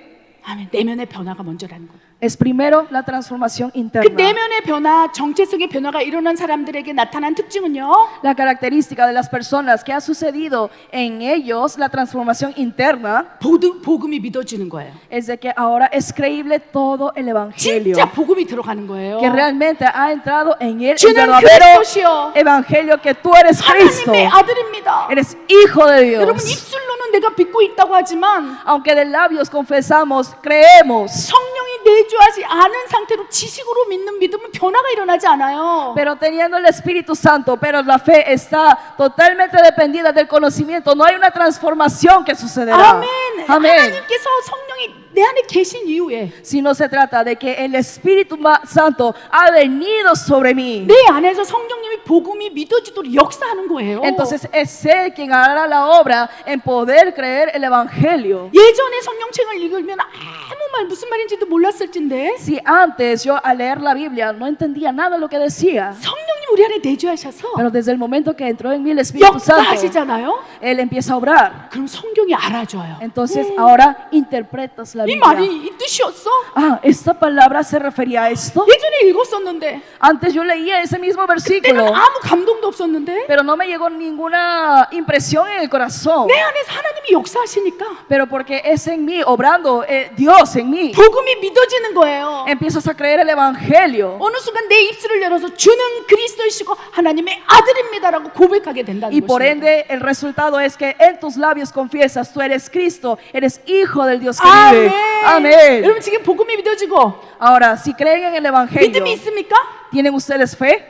아멘. 내면의 변화가 먼저라는 거예요. Es primero la transformación 그 interna. 내면의 변화, 정체성의 변화가 일어난 사람들에게 나타난 특징은요. La característica de las personas que ha sucedido en ellos, la transformación interna, 복음이 믿어지는 거예요. es de que ahora es creíble todo el evangelio. 진짜 복음이 들어가는 거예요. Que realmente ha entrado en él el 주는 verdadero 그리스도시요. evangelio que tú eres Cristo. 하나님의 아들입니다. Eres hijo de 여러분 Dios. 입술로는 내가 믿고 있다고 하지만 Aunque de labios confesamos, creemos, 성령이 내주하지 않은 상태로 지식으로 믿는 믿음은 변화가 일어나지 않아요. pero teniendo el Espíritu Santo, pero la fe está totalmente dependida del conocimiento, no hay una transformación que sucederá. 아멘. Amén. 하나님께서 성령이 내 안에 계신 이후에 Si no se trata de que el Espíritu Santo ha venido sobre mí, 내 안에서 성령님이 복음이 믿어지도록 역사하는 거예요. entonces es Él quien hará la obra en poder creer el Evangelio. 예전에 성령책을 읽으면 아무 말 무슨 말인지도 몰랐을진데 Si antes yo al leer la Biblia no entendía nada de lo que decía, 성령님 우리 안에 내주하셔서 pero desde el momento que entró en mí el Espíritu Santo, 역사하시잖아요. Él empieza a obrar. 그럼 성경이 알아줘요. Entonces ahora interpretas la 이 Biblia. 말이 이 뜻이었어? Ah, esta palabra se refería a esto. 예전에 읽었었는데 Antes yo leía ese mismo 그때는 versículo, 아무 감동도 없었는데 pero no me llegó ninguna impresión en el corazón. 내 안에서 하나님이 역사하시니까 Pero porque es en mí, obrando Dios en mí, 복음이 믿어지는 거예요. empiezas a creer el Evangelio. 어느 순간 내 입술을 열어서 주는 그리스도이시고 하나님의 아들입니다라고 고백하게 된다는 Y por 것입니다. ende el resultado es que en tus labios confiesas, tú eres Cristo, eres hijo del Dios que 아멘. vive. Amén. 여러분 지금 복음이 믿어지고 Ahora, si creen en el Evangelio, 믿음이 있습니까? ¿tienen ustedes fe?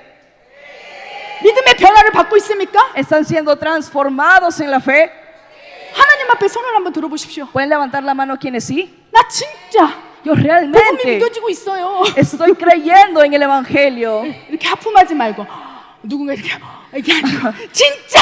믿음의 변화를 받고 있습니까? ¿Están siendo transformados en la fe? 하나님 앞에 손을 한번 들어보십시오. ¿Pueden levantar la mano quienes sí? 나 진짜 Yo 복음이 realmente 믿어지고 있어요. estoy creyendo en el Evangelio. 이렇게 하품하지 말고 누군가 이렇게 아니고 진짜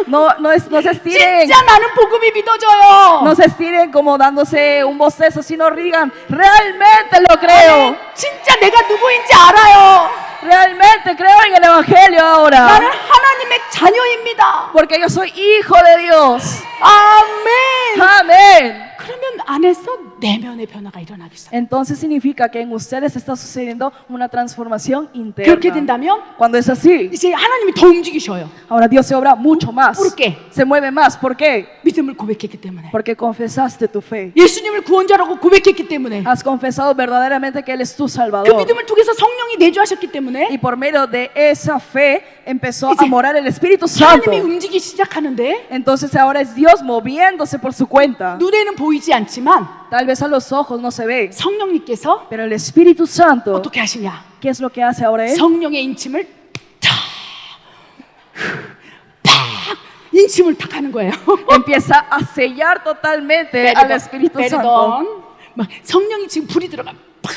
No se estiren, 진짜 나는 복음이 믿어져요. no se estiren como dándose un bostezo, sino digan, realmente lo creo. 진짜 내가 누구인지 알아요. realmente creo en el Evangelio ahora. 나는 하나님의 자녀입니다. Porque yo soy hijo de Dios. 아멘. Amén. 그러면 안에서 내면의 변화가 일어나기 시작해요. Entonces significa que en ustedes está sucediendo una transformación 그렇게 interna. 된다면 Cuando es así, 이제 하나님이 더 움직이셔요. ahora Dios se obra mucho más. ¿Por qué? Se mueve más. ¿Por qué? 믿음을 고백했기 때문에. Porque confesaste tu fe. 예수님을 구원자라고 고백했기 때문에. Has confesado verdaderamente que Él es tu 그 Salvador. 믿음을 통해서 성령이 내주하셨기 때문에 Y por medio de esa fe empezó Dice, a morar el Espíritu Santo. 하나님이 움직이기 시작하는데 Entonces ahora es Dios moviéndose por su cuenta. 눈에는 보이지 않지만 Tal vez a los ojos no se ve, 성령님께서 pero el Espíritu Santo, 어떻게 하시냐? ¿qué es lo que hace ahora Él? 성령의 인침을 탁 인침을 탁 하는 거예요. Empieza a sellar totalmente al Espíritu Santo. 페르돈. 막 성령이 지금 불이 들어가 팍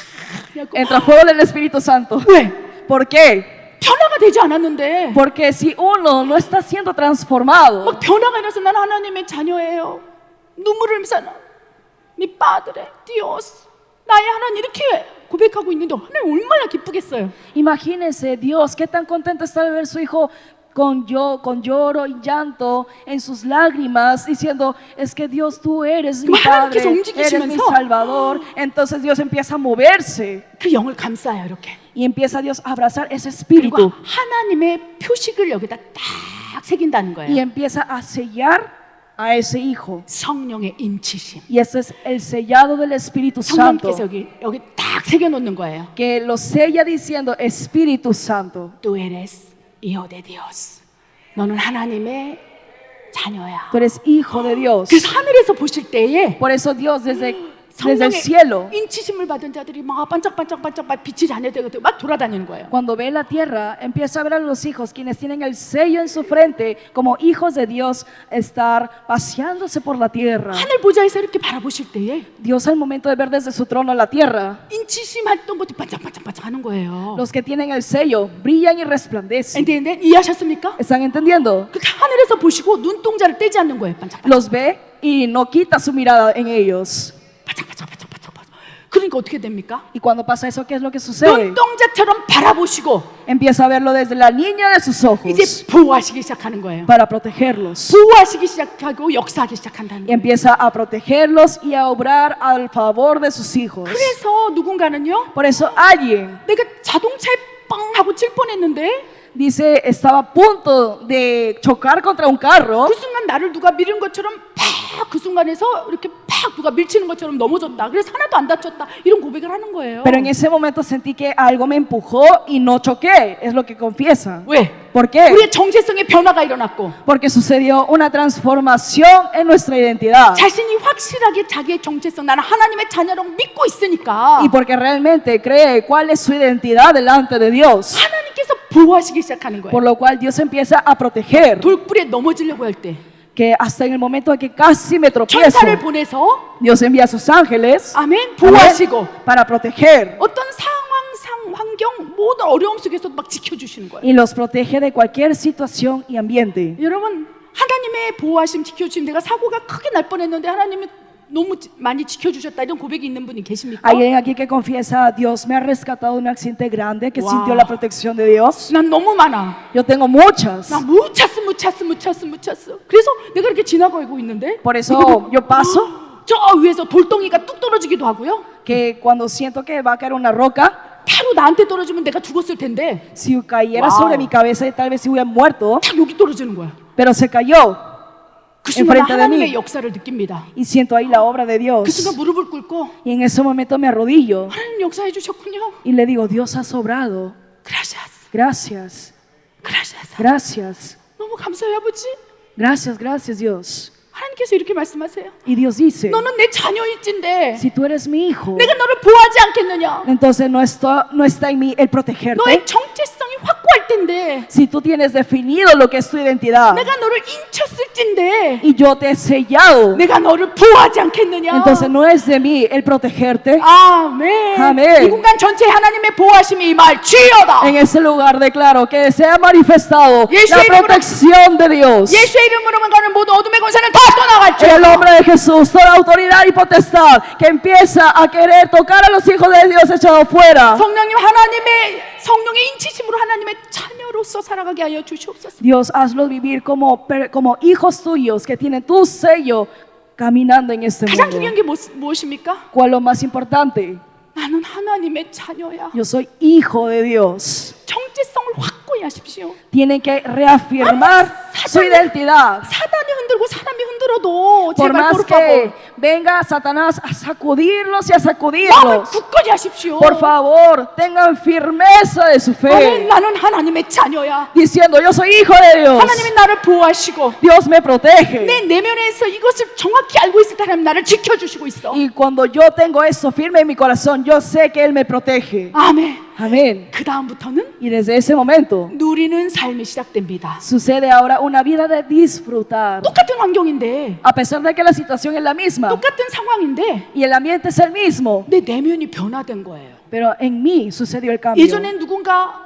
해갖고 Entra fuego del Espíritu Santo. 왜? ¿Por qué? 변화가 되지 않았는데 Porque si uno no está siendo transformado, 막 변화가 일어나서 나는 하나님의 자녀예요. 눈물을 흘리면서 미 padre, Dios, 나의 하나님 이렇게 고백하고 있는데 하나님 얼마나 기쁘겠어요. imagínense Dios, qué tan contento está de ver su hijo con lloro y llanto en sus lágrimas, diciendo, es que Dios, tú eres mi Padre, eres mi Salvador. Entonces Dios empieza a moverse 그 영을 감싸요 이렇게. y empieza Dios a abrazar ese 그리고 espíritu 하나님의 표식을 여기다 딱 새긴다는 y 거예요. empieza a sellar a ese hijo. 성령의 인치심. Y ese es el sellado del Espíritu Santo, 성령께서 여기 딱 새겨놓는 거예요. que lo sella diciendo, Espíritu Santo, Tú eres hijo de Dios. 너는 하나님의 자녀야. tú eres hijo de Dios. 그래서 하늘에서 보실 때에 Por eso Dios desde el 성령의 cielo, 인치심을 받은 자들이 막 반짝반짝반짝 빛이 자녀되고 막 돌아다니는 거예요. cuando ve la tierra, empieza a ver a los hijos, quienes tienen el sello en su frente, como hijos de Dios, estar paseándose por la tierra. 하늘 보좌에서 이렇게 바라보실 때에 Dios al momento de ver desde su trono la tierra, 인치심 했던 것도 반짝반짝반짝 하는 거예요. los que tienen el sello brillan y resplandecen. 근데 이해하셨습니까? ¿Están entendiendo? 그 하늘에서 보시고 눈동자를 떼지 않는 거예요. 반짝반짝. Los ve y no quita su mirada en ellos. 반짝반짝반짝반짝. 그러니까 어떻게 됩니까? Y cuando pasa eso, ¿qué es lo que sucede? 눈동자처럼 바라보시고 Empieza a verlo desde la niña de sus ojos 이제 보호하시기 시작하는 거예요. para protegerlos. 보호하시기 시작하고 역사하기 시작한다는 Y 거예요. empieza a protegerlos y a obrar al favor de sus hijos. 그래서 누군가는요, Por eso alguien 내가 자동차에 빵 하고 칠 뻔했는데 dice, estaba a punto de chocar contra un carro, 그 순간 나를 누가 밀은 것처럼 팍 그 순간에서 이렇게 팍 누가 밀치는 것처럼 넘어졌다. 그래서 하나도 안 다쳤다. 이런 고백을 하는 거예요. pero en ese momento sentí que algo me empujó y no choqué, es lo que confiesa. 왜? ¿Por qué? 우리의 정체성의 변화가 일어났고 Porque sucedió una transformación en nuestra identidad. 자신이 확실하게 자기의 정체성 나는 하나님의 자녀라고 믿고 있으니까 Y porque realmente cree cuál es su identidad delante de Dios. 하나님께서 보호하시기 시작하는 거예요. Por lo cual Dios empieza a proteger. 돌불에 넘어지려고 할 때 Que hasta en el momento en que casi me tropiezo, 천사를 보내서 Dios envía a sus ángeles 아멘 amén, 보호하시고 para proteger 어떤 상황 환경 모든 어려움 속에서 막 지켜주시는 거예요. y los protege de cualquier situación y ambiente. 여러분 하나님의 보호하심 지켜주심 내가 사고가 크게 날 뻔했는데 하나님이 너무 많이 지켜주셨다 이런 고백이 있는 분이 계십니까? Hay alguien aquí que confiesa, Dios me ha rescatado de un accidente grande, que Wow. sintió la protección de Dios. 난 너무 많아. Yo tengo muchas. 나 무차스. 그래서 내가 이렇게 지나가고 있는데 Por eso yo paso, 저 위에서 돌덩이가 뚝 떨어지기도 하고요. que cuando siento que va a caer una roca, 바로 나한테 떨어지면 내가 죽었을 텐데 si cayera Wow. sobre mi cabeza, tal vez si hubiera muerto, 딱 여기 떨어지는 거야. pero se cayó 그 순간 enfrente de 하나님의 mí 역사를 느낍니다. y siento ahí la obra de 그 Dios. 순간 무릎을 꿇고 Y en ese momento me arrodillo 하나님 역사해 주셨군요. y le digo, Dios ha sobrado. Gracias. Gracias, Gracias. gracias, 너무 감사해요 아버지. gracias Dios. 하나님께서 이렇게 말씀하세요. Y Dios dice, 너는 내 자녀일진데 si tú eres mi hijo, 내가 너를 보호하지 않겠느냐. entonces no está en mí el protegerte. 너의 정체성이 확고할 텐데 Si tú tienes definido lo que es tu identidad 내가 너를 인쳤을진데 y yo te he sellado, 내가 너를 보호하지 않겠느냐. entonces no es de mí el protegerte. 아멘. 아멘. 이 공간 전체에 하나님의 보호하심이 임할지어다. En ese lugar declaro que sea manifestado Yeshua la protección de Dios. 예수의 이름으로만 가는 모든 어둠의 권세는 다 떠나갈지. En el nombre de Jesús, toda autoridad y potestad que empieza a querer tocar a los hijos de Dios echado fuera. 성령님 하나님의 성령의 인치심으로 하나님의 자녀로서 살아가게 하여 주시옵소서. Dios, hazlos vivir como hijos tuyos que tienen tu sello caminando en este 가장 mundo. 중요한 게 무엇입니까? ¿Cuál es lo más importante? 나는 하나님의 자녀야. Yo soy hijo de Dios. 정체성을 확고히 하십시오. Tienen que reafirmar su identidad. 사단이 흔들고 사람이 흔들어도 Por 제발 más por que favor venga Satanás a sacudirlos y a 마음을 sacudirlos, 굳건히 하십시오. por favor, tengan firmeza de su 아멘. fe, 나는 하나님의 자녀야. diciendo, yo soy hijo de Dios. 하나님이 나를 보호하시고 Dios me protege. 내 내면에서 이것을 정확히 알고 있을 때 하나님 나를 지켜주시고 있어. Y cuando yo tengo eso firme en mi corazón, yo sé que Él me protege. 아멘. Amén. 그 다음부터는 Y desde ese momento 누리는 삶이 시작됩니다. sucede ahora una vida de disfrutar. 똑같은 환경인데, A pesar de que la situación es la misma 똑같은 상황인데 y el ambiente es el mismo, 내 내면이 변화된 거예요. pero en mí sucedió el cambio. 예전엔 누군가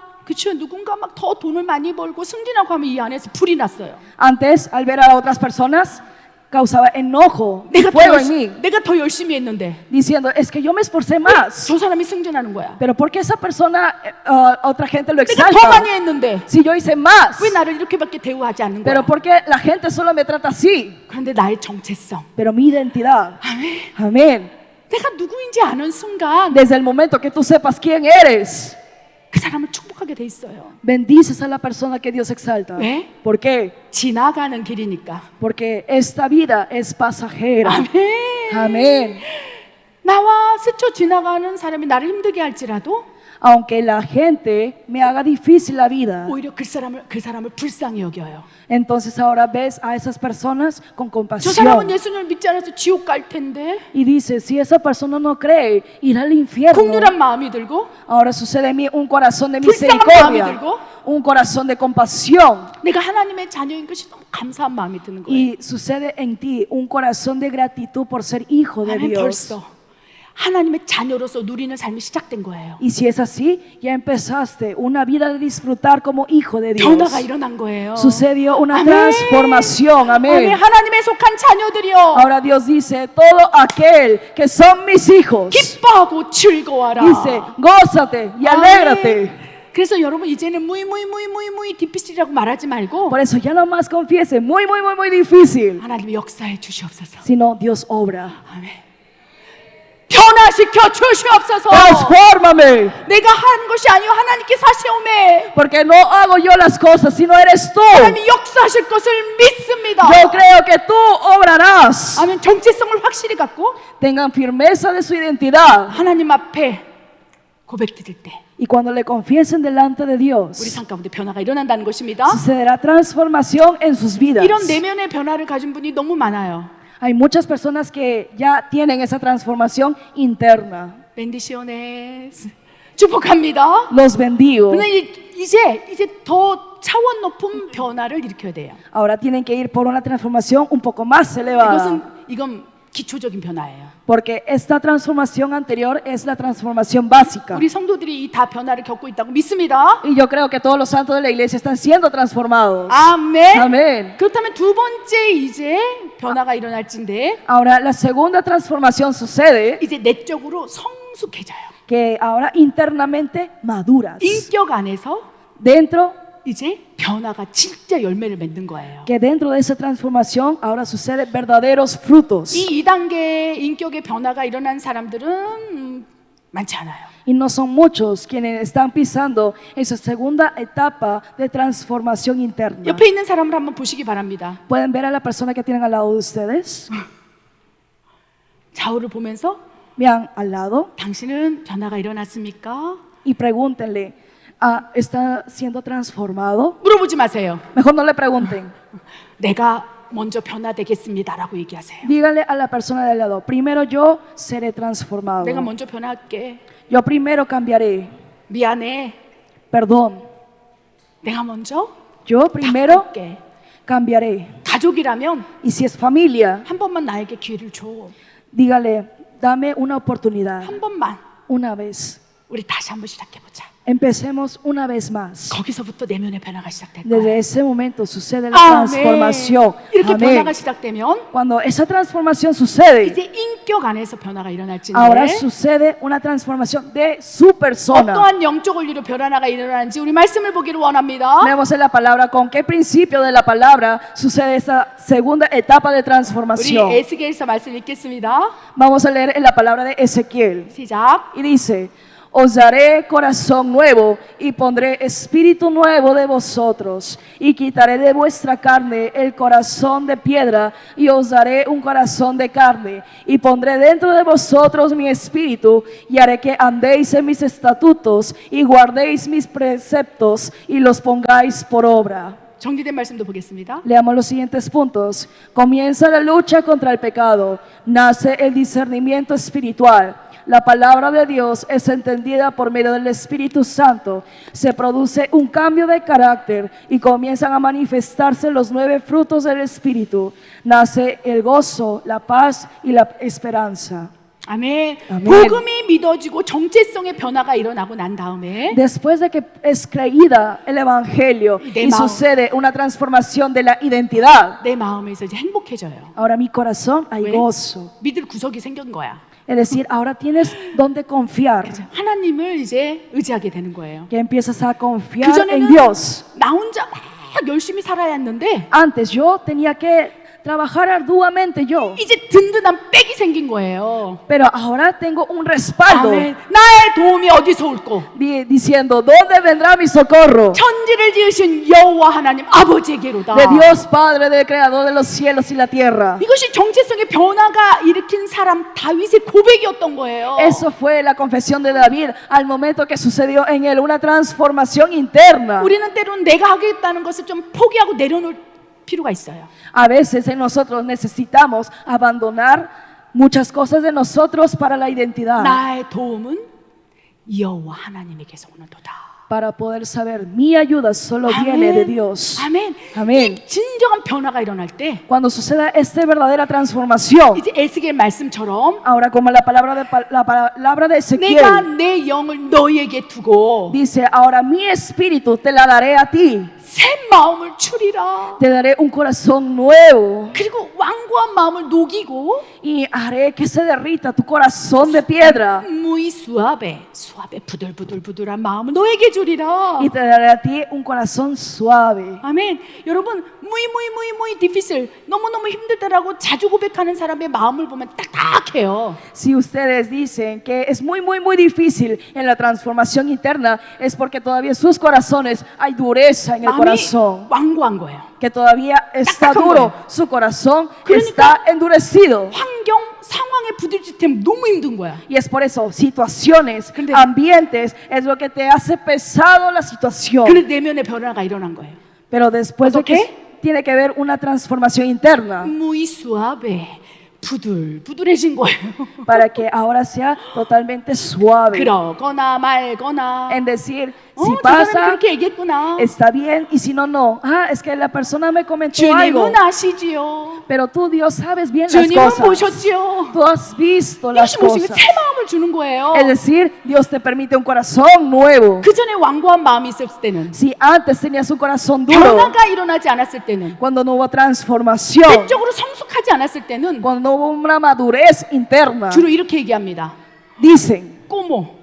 막 더 돈을 많이 벌고 승진하고 하면 이 안에서 불이 났어요. Antes, al ver a otras personas, causaba enojo, 내가 fuego en mí, 더 열심히 했는데 diciendo, es que yo me esforcé más. 저 사람이 승진하는 거야. Pero ¿por qué esa persona, otra gente lo 내가 더 exalta? 많이 했는데 Si yo hice más, 왜 나를 이렇게밖에 대우하지 않는 pero 거야? ¿por qué la gente solo me trata así? 그런데 나의 정체성, Pero mi identidad, 아멘. amén. 내가 누구인지 아는 순간 Desde el momento que tú sepas quién eres, 그 사람을 축복하게 돼 있어요. bendices a la persona que Dios exalta. 왜? ¿Por qué? 지나가는 길이니까. Porque esta vida es pasajera. 아멘. Amén. 나와 스쳐 지나가는 사람이 나를 힘들게 할지라도 Aunque la gente me haga difícil la vida, 오히려 그 사람을 불쌍히 여겨요. entonces ahora ves a esas personas con 저 사람은 compasión 예수님을 믿지 않아서 지옥 갈 텐데 y dices, si esa persona no cree, irá al infierno. 국률한 마음이 들고 Ahora sucede en mí un corazón de 불쌍한 마음이 misericordia, 들고 un corazón de compasión. 내가 하나님의 자녀인 것이 너무 감사한 마음이 드는 거예요. Y sucede en ti un corazón de gratitud por ser hijo de 아멘. Dios. 벌써 하나님의 자녀로서 누리는 삶이 시작된 거예요. Y si es así, ya empezaste una vida de disfrutar como hijo de Dios. 변화가 일어난 거예요. Sucedió una 아멘. transformación. 아멘. Amén. 하나님의 속한 자녀들이여 Ahora Dios dice, todo aquel que son mis hijos, 기뻐하고 즐거워하라. dice, gózate y alégrate. 그래서 여러분 이제는 muy 디피실이라고 말하지 말고 Por eso ya no más confiese, muy difícil, 하나님이 역사해 주시옵소서. sino Dios obra. 아멘. 변화시켜 주시옵소서. Transfórmame, 내가 한 것이 아니요 하나님께서 하시오매. porque no hago yo las cosas, sino eres tú. 하나님이 역사하실 것을 믿습니다. Yo creo que tú obrarás. 아멘. 정체성을 확실히 갖고 Tengan firmeza de su identidad. 하나님 앞에 고백드릴 때 Y cuando le confiesen delante de 우리 Dios, 삶 가운데 변화가 일어난다는 것입니다. sucederá transformación en sus vidas. 이런 내면의 변화를 가진 분이 너무 많아요. Hay muchas personas que ya tienen esa transformación interna. 벤디시오네스 축복합니다. Los bendigo. 근데 이제 더 차원 높은 변화를 일으켜야 돼요. Ahora tienen que ir por una transformación un poco más elevada. 이건 기초적인 변화예요. Porque esta transformación anterior es la transformación básica. 우리 성도들이 이 다 변화를 겪고 있다고 믿습니다. Y yo creo que todos los santos de la iglesia están siendo transformados. 아멘. Amén. 그렇다면 두 번째 이제 변화가 일어날진데 Ahora la segunda transformación sucede 이제 내적으로 성숙해져요. que ahora internamente maduras. 인격 안에서 Dentro, 이제 변화가 진짜 열매를 맺는 거예요. que dentro de esa transformación ahora sucede verdaderos frutos. 이 2단계 인격의 변화가 일어난 사람들은 많지 않아요. Y no son muchos quienes están pisando esa segunda etapa de transformación interna. 옆에 있는 사람을 한번 보시기 바랍니다. ¿Pueden ver a la persona que tienen al lado de ustedes? 좌우를 보면서 Vean al lado 당신은 변화가 일어났습니까? y pregúntenle, ¿está siendo transformado? 물어보지 마세요. Mejor no le pregunten. 내가 먼저 변화되겠습니다라고 얘기하세요. Díganle a la persona de al lado, primero yo seré transformado. 내가 먼저 변화할게. Yo primero cambiaré. 미안해. Perdón. 내가 먼저 Yo primero 바꿀게. cambiaré. 가족이라면 Y si es familia, 한 번만 나에게 기회를 줘. dígale, dame una oportunidad, 한 번만 una vez. 우리 다시 한번 시작해 보자. Empecemos una vez más. 거기서부터 내면의 변화가 시작될 Desde 거예요. ese momento sucede la 아멘. transformación. 이렇게 Amén. 변화가 시작되면 Cuando esa transformación sucede, 이제 인격 안에서 변화가 일어날지인데 ahora sucede una transformación de su persona. 어떠한 영적 원리로 변화가 일어나는지 우리 말씀을 보기를 원합니다. Vemos en la palabra con qué principio de la palabra sucede esa segunda etapa de 우리 transformación. 에스겔서 말씀 읽겠습니다. Vamos a leer en la palabra de Ezequiel. 시작. Y dice, os daré corazón nuevo y pondré espíritu nuevo de vosotros y quitaré de vuestra carne el corazón de piedra y os daré un corazón de carne y pondré dentro de vosotros mi espíritu y haré que andéis en mis estatutos y guardéis mis preceptos y los pongáis por obra. 정리된 말씀도 보겠습니다. Leamos los siguientes puntos. Comienza la lucha contra el pecado, nace el discernimiento espiritual. La palabra de Dios es entendida por medio del Espíritu Santo. Se produce un cambio de carácter y comienzan a manifestarse los 9 frutos del Espíritu. Nace el gozo, la paz y la esperanza. 아멘. 아멘. 복음이 믿어지고 정체성의 변화가 일어나고 난 다음에 Después de que es creída el Evangelio de y maom. sucede una transformación de la identidad, 내 마음에서 이제 행복해져요. ahora mi corazón hay 왜? gozo. 믿을 구석이 생긴 거야. Es decir, ahora tienes donde confiar. 하나님을 이제 의지하게 되는 거예요. Que empiezas a confiar en 그전에는 Dios. 나 혼자 막 열심히 살아야 했는데 Antes yo tenía que trabajar arduamente yo, 이제 든든한 백이 생긴 거예요. pero ahora tengo un respaldo 아멘. 나의 도움이 어디서 올꼬? diciendo, ¿dónde vendrá mi socorro? 천지를 지으신 여호와 하나님 아버지에게로다. De Dios Padre, del Creador de los cielos y la tierra. 이것이 정체성의 변화가 일으킨 사람 다윗의 고백이었던 거예요. Eso fue la confesión de David al momento que sucedió en él una transformación interna. 우리는 때로는 내가 하겠다는 것을 좀 포기하고 내려놓을 필요가 있어요. A veces en nosotros necesitamos abandonar muchas cosas de nosotros para la identidad, 나의 도움은 여호와 하나님에게서 오는도다. para poder saber mi ayuda solo viene de Dios. 아멘. 아멘. 이 진정한 변화가 일어날 때 Cuando suceda esta verdadera transformación, 이제 에스겔 말씀처럼 ahora como la palabra de Ezequiel 내가 내 영을 너희에게 두고 dice, ahora mi espíritu te la daré a ti, 새 마음을 주리라. te daré un corazón nuevo 그리고 완고한 마음을 녹이고 y haré que se derrita tu corazón de piedra muy suave 부들부들부들한 마음을 너에게 주리라. y te daré a ti un corazón suave. 아멘. 여러분 muy difícil 너무너무 힘들다라고 자주 고백하는 사람의 마음을 보면 딱딱해요. Si ustedes dicen que es muy difícil en la transformación interna, es porque todavía en sus corazones hay dureza en el 마음이 corazón, 완고한 거예요. que todavía está 딱딱한 duro, 거예요. su corazón 그러니까 está endurecido. 환경 상황에 부딪힐 때 너무 힘든 거야. Y es por eso, situaciones, 근데- ambientes, es lo que te hace pesado la situación. 그래 내면의 변화가 일어난 거예요. Pero después de ¿Qué? que tiene que haber una transformación interna, muy suave 부들부들해진 거예요. para que ahora sea totalmente suave. 그러거나 말거나 En decir, si 저 사람이 pasa, 그렇게 얘기했구나. está bien, y si no, no. Ah, es que la persona me comentó algo. 주님은 아시지요. Pero tú, Dios, sabes bien las 주님은 cosas. 보셨지요. Tú has visto las 이것이 뭐지? cosas. 새 마음을 주는 거예요. Es decir, Dios te permite un corazón nuevo. 그 전에 완고한 마음이 있을 때는 Si antes tenías un corazón duro, 변화가 일어나지 않았을 때는 cuando no hubo transformación, 내적으로 성숙하지 않았을 때는 cuando no hubo una madurez interna, 주로 이렇게 얘기합니다. dicen, 꼬모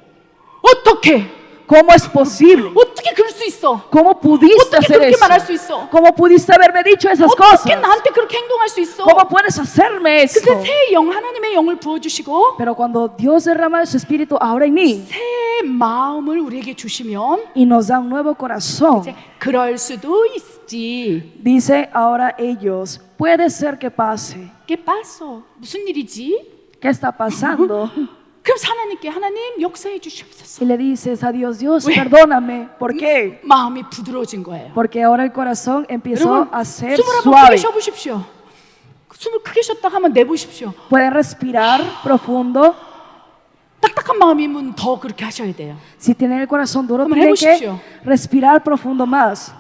어떻게 ¿cómo es posible? 어떻게 그럴 수 있어? ¿Cómo pudiste 어떻게 hacer 그렇게 말할 수 eso? 있어? ¿Cómo pudiste haberme dicho esas cosas? 어떻게 나한테 그렇게 행동할 수 있어? ¿Cómo puedes hacerme esto? 근데 새 영 하나님의 영을 부어주시고 Pero cuando Dios derrama de su espíritu ahora en mí 새 마음을 우리에게 주시면 y nos da un nuevo corazón, 이제 그럴 수도 있지. dice ahora ellos, puede ser que pase. ¿Qué pasó? 무슨 일이지? ¿Qué está pasando? 그럼 하나님께 하나님 역사해 주시옵소서. Y le dices a Dios, Dios, 왜? perdóname. ¿Por qué? 마음이 부드러워진 거예요. Porque ahora el corazón empezó 여러분 a ser 숨을 한번 suave. 크게 쉬어보십시오. 숨을 크게 쉬었다 하면 내보십시오. Pueden respirar profundo. 딱딱한 마음이면 더 그렇게 하셔야 돼요. Si tienen el corazón duro, 한번 tienen que 해보십시오. respirar profundo más.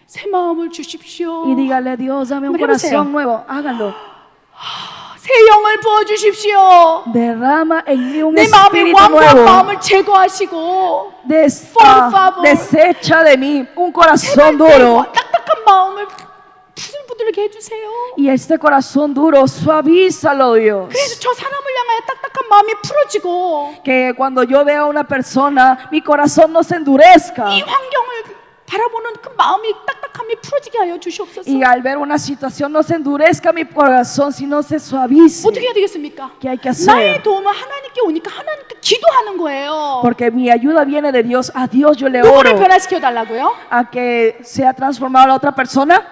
새 마음을 주십시오. Y dígale a Dios, dame un 한번 해보세요. corazón nuevo. Háganlo. 새 영을 부어 주십시오. Derrama en mí un 내 마음에 espíritu 완고한 nuevo. 마음을 제거하시고 Desa- Por favor. desecha de mí un corazón 제발 duro. 딱딱한 마음을 부들부들하게 해주세요. Y este corazón duro, suavízalo, Dios. 그래서 저 사람을 향하여 딱딱한 마음이 풀어지고 Que cuando yo veo a una persona, mi corazón no se endurezca. 이 환경을 바라보는 그 마음이 딱딱함이 풀어지게 하여 주시옵소서. Y al ver una situación no se endurezca mi corazón, sino se suavice. 어떻게 해야 되겠습니까? ¿Qué hay que hacer? 나의 도움은 하나님께 오니까 하나님께 기도하는 거예요. Porque mi ayuda viene de Dios. A Dios yo le 누구를 oro. 변화시켜 달라고요? A que sea transformada la otra persona.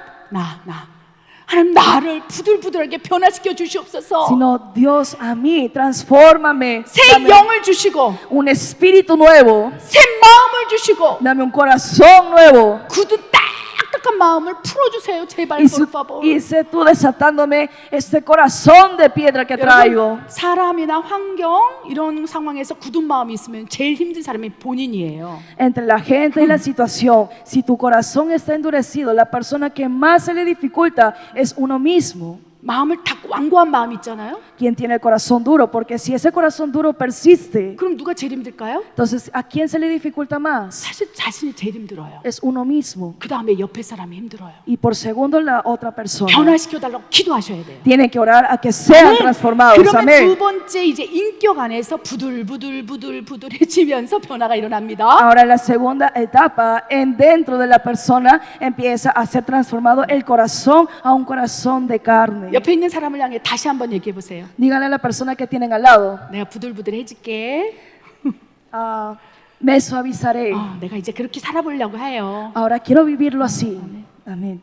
하나님 나를 부들부들하게 변화시켜 주시옵소서. Sino Dios a mí, transfórmame. 새 Dame 영을 주시고 un espíritu nuevo. 새 마음을 주시고 Dame un corazón nuevo. 굳은 딱딱한 마음을 풀어주세요. 제발 Y, por favor. y sé tú desatándome este corazón de piedra que traigo. 여러분, 사람이나 환경 이런 상황에서 굳은 마음이 있으면 제일 힘든 사람이 본인이에요. Entre la gente y la situación, si tu corazón está endurecido, la persona que más se le dificulta es uno mismo. 마음을 닫고 완고한 마음 있잖아요. Quien tiene el corazón duro, porque si ese corazón duro persiste, 그럼 누가 제일 힘들까요? entonces ¿a quién se le dificulta más? 사실 자신이 제일 힘들어요. Es uno mismo. 그 다음에 옆에 사람이 힘들어요. Y por segundo la otra persona. 변화시켜달라고 기도하셔야 돼요. Tiene que orar a que sean transformados. 그러면 두 Amén. 번째 이제 인격 안에서 부들부들부들부들해지면서 변화가 일어납니다. Ahora la segunda etapa, en dentro de la persona empieza a ser transformado el corazón a un corazón de carne. 옆에 있는 사람을 향해 다시 한번 얘기해 보세요. Díganle a la persona que tienen al lado, 내가 부들부들해질게. me suavizaré. 내가 이제 그렇게 살아보려고 해요. Ahora quiero vivirlo así. Amén.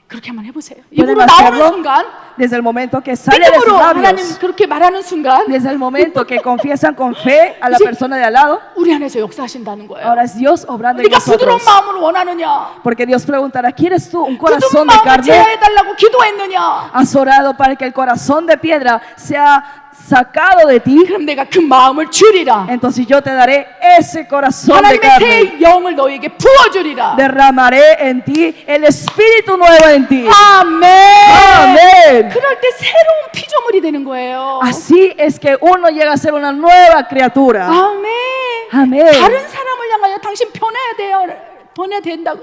그렇게 한번 해보세요. ¿Pueden 입으로 나오는 hacerlo? 순간, Desde el momento que sale de sus 믿음으로 하나님 labios, 그렇게 말하는 순간 desde el momento que confiesan con fe a la persona de al lado, 우리 안에서 역사하신다는 거예요. ahora es Dios obrando en 우리가 부드러운 nosotros. 마음을 원하느냐? Porque Dios preguntará, ¿quieres tú un 부드러운 corazón de 마음을 carne? 제어해달라고 기도했느냐? ¿Has orado para que el corazón de piedra sea sacado de ti? 그럼 내가 그 마음을 주리라. Entonces yo te daré ese corazón de 하나님의 carne. 새 영을 너에게 부어주리라. Derramaré en ti el espíritu nuevo en ti. 아멘. Amén. 그럴 때 새로운 피조물이 되는 거예요. Así es que uno llega a ser una nueva criatura. 아멘. 아멘. 다른 사람을 향하여 당신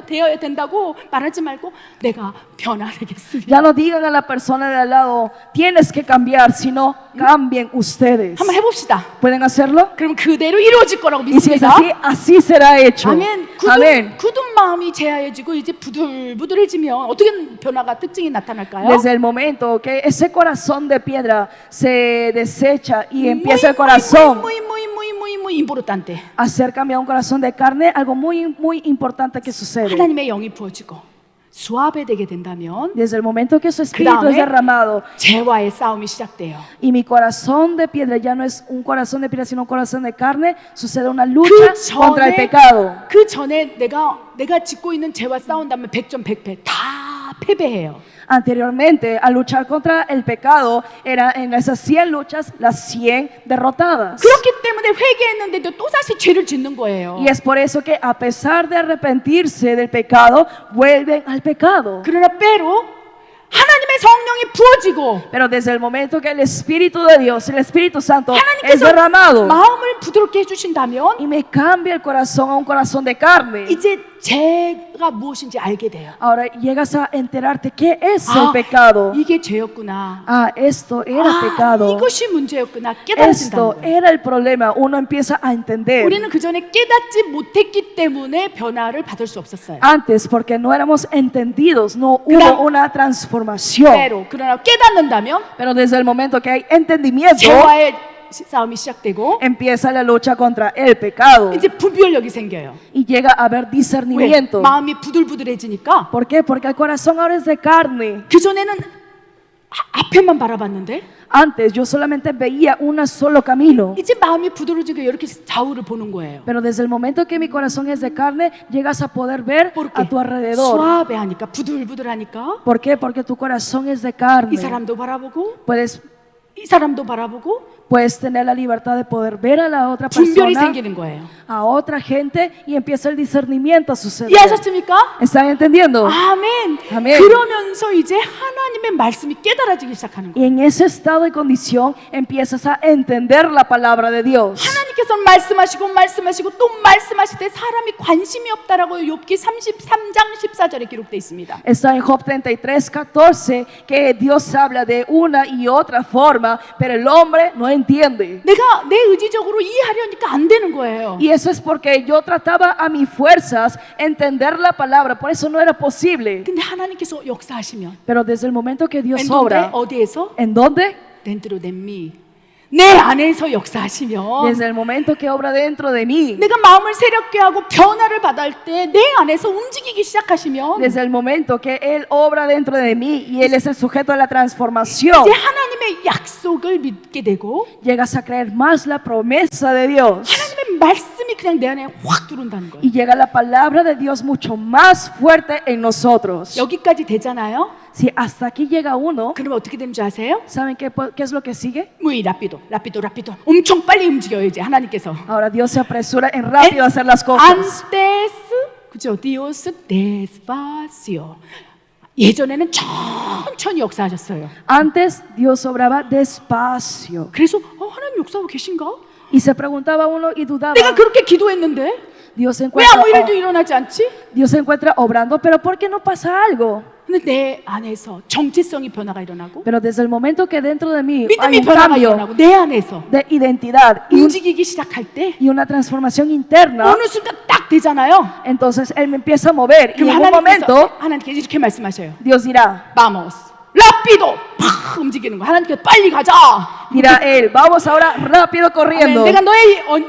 되어야 된다고 말하지 말고 내가 변화되겠습니다. Ya no digan a la persona de al lado, tienes que cambiar, sino cambien ustedes. 한번 해봅시다. ¿Pueden hacerlo? 그럼 그대로 이루어질 거라고 Y si es 믿습니다. así, así será hecho. 아멘. Amén. 굳은 마음이 제하여지고 이제 부들부들해지면 어떻게 변화가 특징이 나타날까요? Desde el momento que ese corazón de piedra se desecha y empieza el corazón muy importante. a ser cambiado a un corazón de carne, algo muy importante que sucede. 하나님의 영이 부어지고 수아베되게 된다면 Desde el momento que su espíritu es derramado 죄와의 싸움이 시작돼요. y mi corazón de piedra ya no es un corazón de piedra sino un corazón de carne, sucede una lucha 그 contra el 전에 pecado. 그 전에 내가 짓고 있는 죄와 싸운다면 100점 100패 다 패배해요. Anteriormente, al luchar contra el pecado, era en esas 100 luchas las 100 derrotadas. 그렇기 때문에 회개했는데도 또 다시 죄를 짓는 거예요. Y es por eso que a pesar de arrepentirse del pecado, vuelven al pecado. 그러나 때로 하나님의 성령이 부어지고 Pero desde el momento que el Espíritu de Dios, el Espíritu Santo es 하나님께서 derramado 마음을 부드럽게 해주신다면 y me cambia el corazón a un corazón de carne, 이제 죄가 무엇인지 알게 돼요. ahora llegas a enterarte qué es el pecado. 이게 죄였구나. Esto era pecado. 이것이 문제였구나. Esto 깨달아진다는 거예요. era el problema. Uno empieza a entender. 우리는 그 전에 깨닫지 못했기 때문에 변화를 받을 수 없었어요. Antes, porque no éramos entendidos, no Claro. hubo una transformación. 그러나 깨닫는다면 Pero desde el momento que hay entendimiento, 죄와의 싸움이 시작되고 empieza la lucha contra el pecado 이제 분별력이 생겨요. y llega a haber 왜? discernimiento. 마음이 부들부들해지니까 ¿Por qué? Porque el corazón ahora es de carne. 그 전에는 앞에만 바라봤는데 Antes yo solamente veía un solo camino. 이제 마음이 부드러워지고 이렇게 좌우를 보는 거예요. Pero desde el momento que mi corazón es de carne, llegas a poder ver a tu alrededor. 수아베하니까 부들부들하니까 ¿Por qué? Porque tu corazón es de 이 carne. 사람도 바라보고 Puedes 이 사람도 바라보고 puedes tener la libertad de poder ver a la otra 분별이 persona, 생기는 거예요. a otra gente, y empieza el discernimiento a suceder. 이해하셨습니까? ¿Están entendiendo? 아멘. 아멘. 그러면서 이제 하나님의 말씀이 깨달아지기 시작하는 거예요. Y en ese estado y condición empiezas a entender la palabra de Dios. 하나님께서는 말씀하시고 또 말씀하실 때 사람이 관심이 없다라고 욥기 33장 14절에 기록되어 있습니다. Está en Job 33:14 que Dios habla de una y otra forma, pero el hombre no entiende. 내가 내 의지적으로 이해하려니까 안 되는 거예요. Y eso es porque yo trataba a mis fuerzas entender la palabra, por eso no era posible. 근데 하나님께서 역사하시면 Pero desde el momento que Dios ¿En dónde? obra, 어디에서? ¿en dónde? dentro de mí. 내 안에서 역사하시면 Desde el momento que obra dentro de mí. 내가 마음을 새롭게 하고 변화를 받을 때 내 안에서 움직이기 시작하시면 Desde el momento que Él obra dentro de mí y Él es el sujeto de la transformación, 이제 하나님의 약속을 믿게 되고 llegas a creer más la promesa de Dios 하나님의 말씀이 그냥 내 안에 확 들어온다는 거예요. y llega la palabra de Dios mucho más fuerte en nosotros. 여기까지 되잖아요. Si hasta aquí llega uno, 그러면 어떻게 되는 줄 아세요? ¿saben qué es lo que sigue? muy rápido. 엄청 빨리 움직여요 이제 하나님께서. Ahora Dios se apresura en rápido a hacer las cosas. antes, 그죠? Dios despacio. 예전에는 천천히 역사하셨어요. Antes Dios obraba despacio 그래서 하나님 역사하고 계신가? y se preguntaba uno y dudaba. 내가 그렇게 기도했는데 Dios se 왜 encuentra, 아무 일도 일어나지 않지? Dios se encuentra obrando, pero ¿por qué no pasa algo? 근데 내 안에서 정체성이 변화가 일어나고 Pero desde el momento que dentro de mí hay 믿음이 un 변화가 cambio 일어나고 내 안에서 de identidad 움직이기 시작할 때 y una transformación interna, 어느 순간 딱 되잖아요. entonces Él me empieza a mover y 그럼 en un momento 하나님께서 이렇게 말씀하셔요. Dios dirá, Vamos, rápido, 팍 움직이는 거. 하나님께서 빨리 가자. dirá Él, vamos ahora rápido 아멘. corriendo, 내가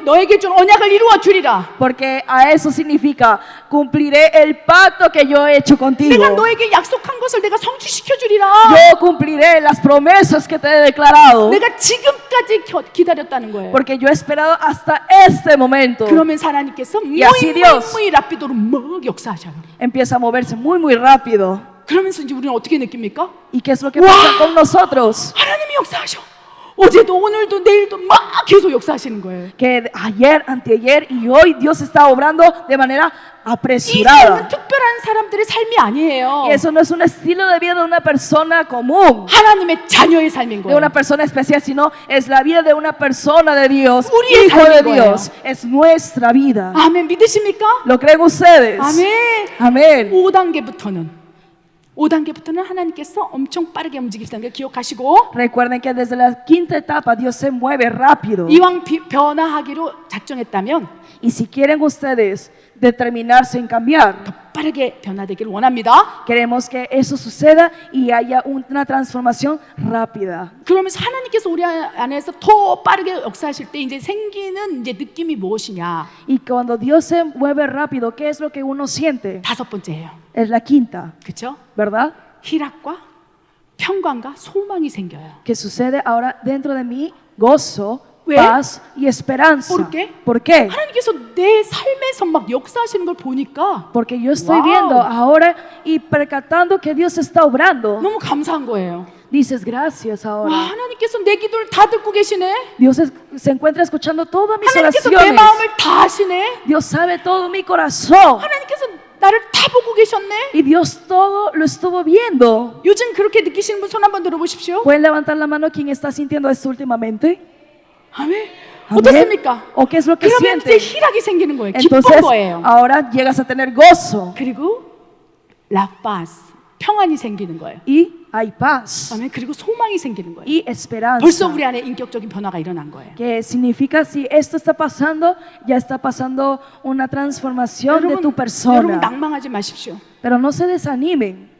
너에게 준 언약을 이루어 주리라. porque a eso significa cumpliré el pacto que yo he hecho contigo. 내가 너에게 약속한 것을 내가 성취시켜 주리라. Yo cumpliré las promesas que te he declarado, 내가 지금까지 기다렸다는 거예요. porque yo he esperado hasta este momento. 그러면서 하나님께서 así Dios muy 라피도로 막 역사하셔요. Empieza a moverse muy muy rápido. 그러면서 이제 우리는 어떻게 느낍니까? ¿Y qué es lo que ¡Wow! pasa con nosotros? 하나님이 역사하셔. 어제도 오늘도 내일도 막 계속 역사하시는 거예요. Que ayer, anteayer y hoy Dios está obrando de manera 이 삶은 apresurada. 특별한 사람들의 삶이 아니에요. Y eso no es un estilo de vida de una persona común, 하나님의 자녀의 삶인 de 거예요. una persona especial, sino es la vida de una persona de Dios, 우리의 hijo de 삶인 Dios. Es nuestra vida. 아멘. 믿으십니까? ¿Lo creen ustedes? 아멘. Amén. 5단계부터는 하나님께서 엄청 빠르게 움직이시다는 걸 기억하시고 Recuerden que desde la quinta etapa Dios se mueve rápido. 이왕 변화하기로 작정했다면 Y si quieren ustedes determinarse en cambiar, 빠르게 변화되기를 원합니다. queremos que eso suceda y haya una transformación rápida. 그러면서 하나님께서 우리 안에서 더 빠르게 역사하실 때 이제 생기는 이제 느낌이 무엇이냐? Y cuando Dios se mueve rápido, ¿qué es lo que uno siente? 5번째예요. Es la quinta, 그렇죠? ¿verdad? 희락과 평강과 소망이 생겨요. Que sucede ahora dentro de mí gozo, 왜? paz y esperanza. ¿Por qué? ¿Por qué? 하나님께서 내 삶에서 막 역사하시는 걸 보니까 Porque yo estoy Wow. viendo ahora y percatando que Dios está obrando. 너무 감사한 거예요. Dices gracias 와, ahora. 하나님께서 내 기도를 다 듣고 계시네. Dios se encuentra escuchando todas mis 하나님께서 내 oraciones. 마음을 다 아시네. Dios sabe todo mi corazón. 하나님께서 나를 다 보고 계셨네. Y Dios todo lo estuvo viendo. 요즘 그렇게 느끼시는 분 손 한번 들어보십시오. ¿Pueden levantar la mano quien está sintiendo esto últimamente? 아멘. 아멘. 어떻습니까? ¿O qué es lo que 그러면 siente? 이제 희락이 생기는 거예요. 기쁜 Entonces, 거예요. ahora llegas a tener gozo 그리고 라파스 평안이 생기는 거예요. y hay paz 아멘. 그리고 소망이 생기는 거예요. y esperanza. 벌써 우리 안에 인격적인 변화가 일어난 거예요. Que significa si esto está pasando, ya está pasando una transformación de tu 여러분 persona. 낭망하지 마십시오. Pero no se desanimen.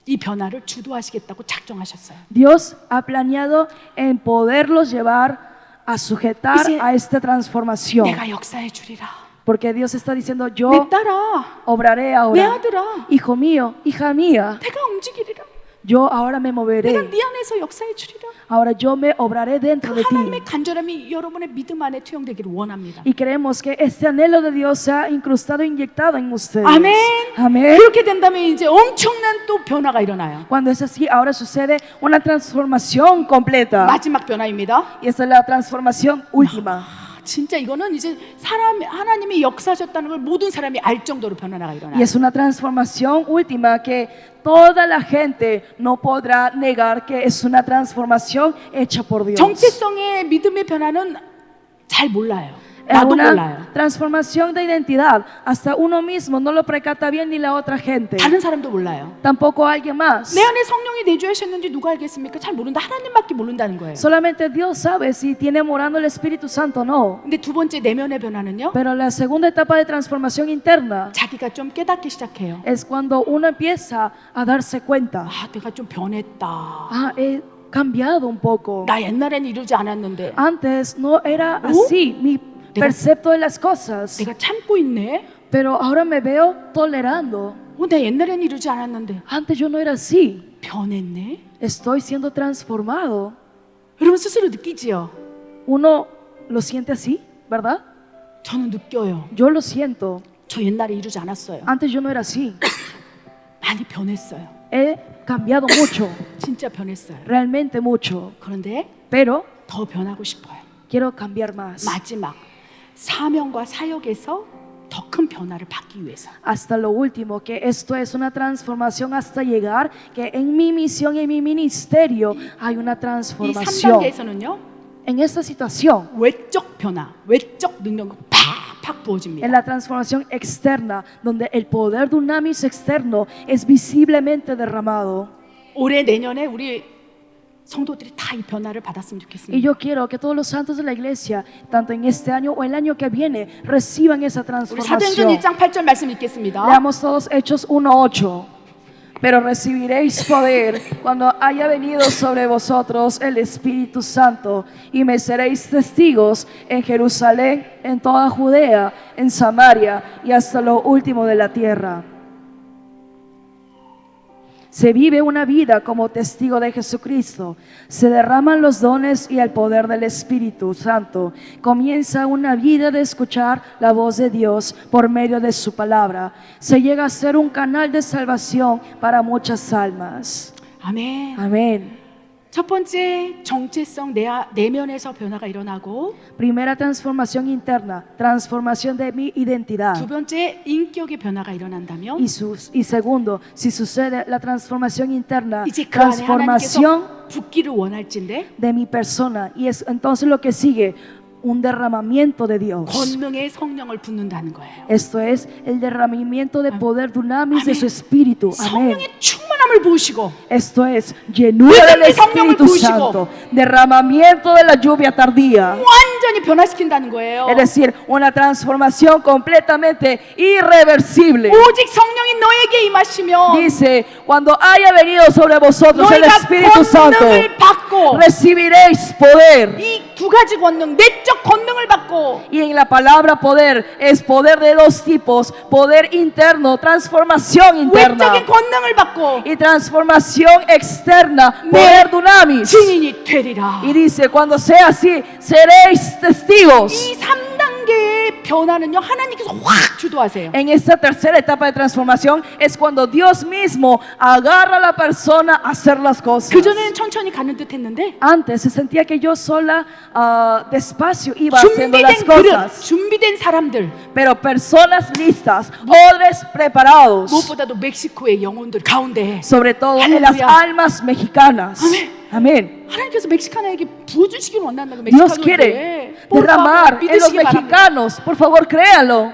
이 변화를 주도하시겠다고 작정하셨어요. Dios ha planeado en poderlos llevar a sujetar 이제 a esta transformación. 내가 역사해 주리라. Porque Dios está diciendo, 내 yo 딸아, obraré 내 ahora. 아들아, Hijo mío, hija mía, 내가 움직이리라. yo ahora me 내가 moveré. 네 안에서 역사해 주리라. Ahora yo me obraré dentro 그 de ti. 하나님의 간절함이 여러분의 믿음 안에 투영되기를 원합니다. Y creemos que este anhelo de Dios se ha incrustado, inyectado en ustedes. 아멘. Amén. 그렇게 된다면 이제 엄청난 또 변화가 일어나요. Cuando es así, ahora sucede una transformación completa. 마지막 변화입니다. Y esta es la transformación última. 진짜 이거는 이제 하나님이 역사하셨다는 걸 모든 사람이 알 정도로 변화가 Y 일어나요. es una transformación última que toda la gente no podrá negar que es una transformación hecha por Dios. 정체성의 믿음의 변화는 잘 몰라요. Es 나도 una 몰라요. transformación de identidad. Hasta uno mismo no lo precata bien ni la otra gente. 다른 사람도 몰라요. Tampoco alguien más. 내 안에 성령이 내주하셨는지 누가 알겠습니까? 잘 모른다. 하나님밖에 모른다는 거예요. Solamente Dios sabe si tiene morando el Espíritu Santo o no. 근데 두 번째 내면의 변화는요. Pero la segunda etapa de transformación interna 자기가 좀 깨닫기 시작해요. es cuando uno empieza a darse cuenta. 아, 내가 좀 변했다. Ah, he cambiado un poco. 나 옛날엔 이러지 않았는데 Antes no era así mi percepto de las cosas. 내가 참고 있네. Pero ahora me veo tolerando. 나 옛날엔 이러지 않았는데 Antes yo no era así. 변했네. Estoy siendo transformado. 여러분 스스로 느끼지요? Uno lo siente así, ¿verdad? 저는 느껴요. Yo lo siento. 저 옛날에 이러지 않았어요. Antes yo no era así. 많이 변했어요. He cambiado mucho, 진짜 변했어요. realmente mucho. 그런데 Pero 더 변하고 싶어요. quiero cambiar más. 마지막 사명과 사역에서 더 큰 변화를 받기 위해서. Hasta lo último, que esto es una transformación hasta llegar, que en mi misión y en mi ministerio hay una 이 transformación. 3단계에서는요. En esta situación, 외적 변화, 외적 능력이 팍팍 en 부어집니다. la transformación externa, donde el poder dunamis externo es visiblemente derramado. 올해 내년에 우리 성도들이 다 이 변화를 받았으면 Y 좋겠습니다. yo quiero que todos los santos de la iglesia, tanto en este año o el año que viene, reciban esa 우리 사도행전 transformación. 1장 8절 말씀 읽겠습니다. Leamos todos Hechos 1:8. Pero recibiréis poder cuando haya venido sobre vosotros el Espíritu Santo y me seréis testigos en Jerusalén, en toda Judea, en Samaria y hasta lo último de la tierra. Se vive una vida como testigo de Jesucristo. Se derraman los dones y el poder del Espíritu Santo. Comienza una vida de escuchar la voz de Dios por medio de su palabra. Se llega a ser un canal de salvación para muchas almas. 아멘. Amén. 첫 번째 정체성 내면에서 변화가 일어나고, Primera transformación interna, transformación de mi identidad. 두 번째 인격의 변화가 일어난다면 Y segundo, si sucede la transformación interna, 이제 그 안에 transformación 하나님께서 붓기를 원할진데 de mi persona. Y es entonces lo que sigue, un derramamiento de Dios. 권능의 성령을 붓는다는 거예요. Esto es el derramamiento de poder dunamis de Amén. su espíritu. Amén. 성령의 충만함을 부으시고 Esto es llenura del 믿음의 성령을 Espíritu 부으시고 Santo, derramamiento de la lluvia tardía. 완전히 변화시킨다는 거예요. Es decir, una transformación completamente irreversible. 오직 성령이 너에게 임하시면 Dice, cuando haya venido sobre vosotros el 너희가 Espíritu Santo, 권능을 받고, recibiréis poder. 이 두 가지 권능, 내적 권능을 받고 Y en la palabra poder es poder de dos tipos, poder interno, transformación interna, 외적인 권능을 받고 y transformación externa, poder dunamis. 증인이 되리라. Y dice, cuando sea así, seréis testigos. 이 3단계의 변화는요, 하나님께서 확 주도하세요. En esta tercera etapa de transformación es cuando Dios mismo agarra a la persona a hacer las cosas. 그전에는 천천히 가는 듯 했는데 Antes se sentía que yo sola despacio iba haciendo las 준비된 그릇, cosas. 준비된 사람들, Pero personas listas, odres preparados, 무엇보다도 멕시코의 영혼들 가운데 sobre todo en las Aleluya. almas mexicanas. Amén. Amén. 하나님께서 멕시카나에게 부어주시길 원한다고 Dios quiere derramar en los mexicanos. Por favor, créanlo.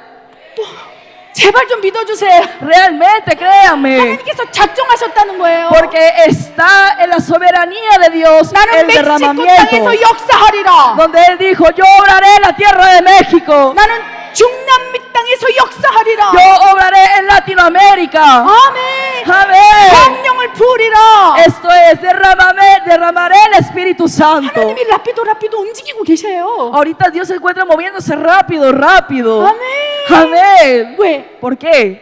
제발 좀 믿어주세요. Realmente, créanme. 하나님께서 작정하셨다는 거예요. Porque está en la soberanía de Dios 나는 el 멕시코 derramamiento. 땅에서 역사하리라. Donde Él dijo, yo obraré en la tierra de México. 나는 중남미 땅에서 역사하리라. Yo obraré en Latinoamérica. 아멘. Amén. 성령을 부으리라. Esto es, derramaré el Espíritu Santo. 하나님이 라피도 움직이고 계세요. Ahorita Dios se encuentra moviéndose rápido. 아멘. Amén. 왜? ¿Por qué?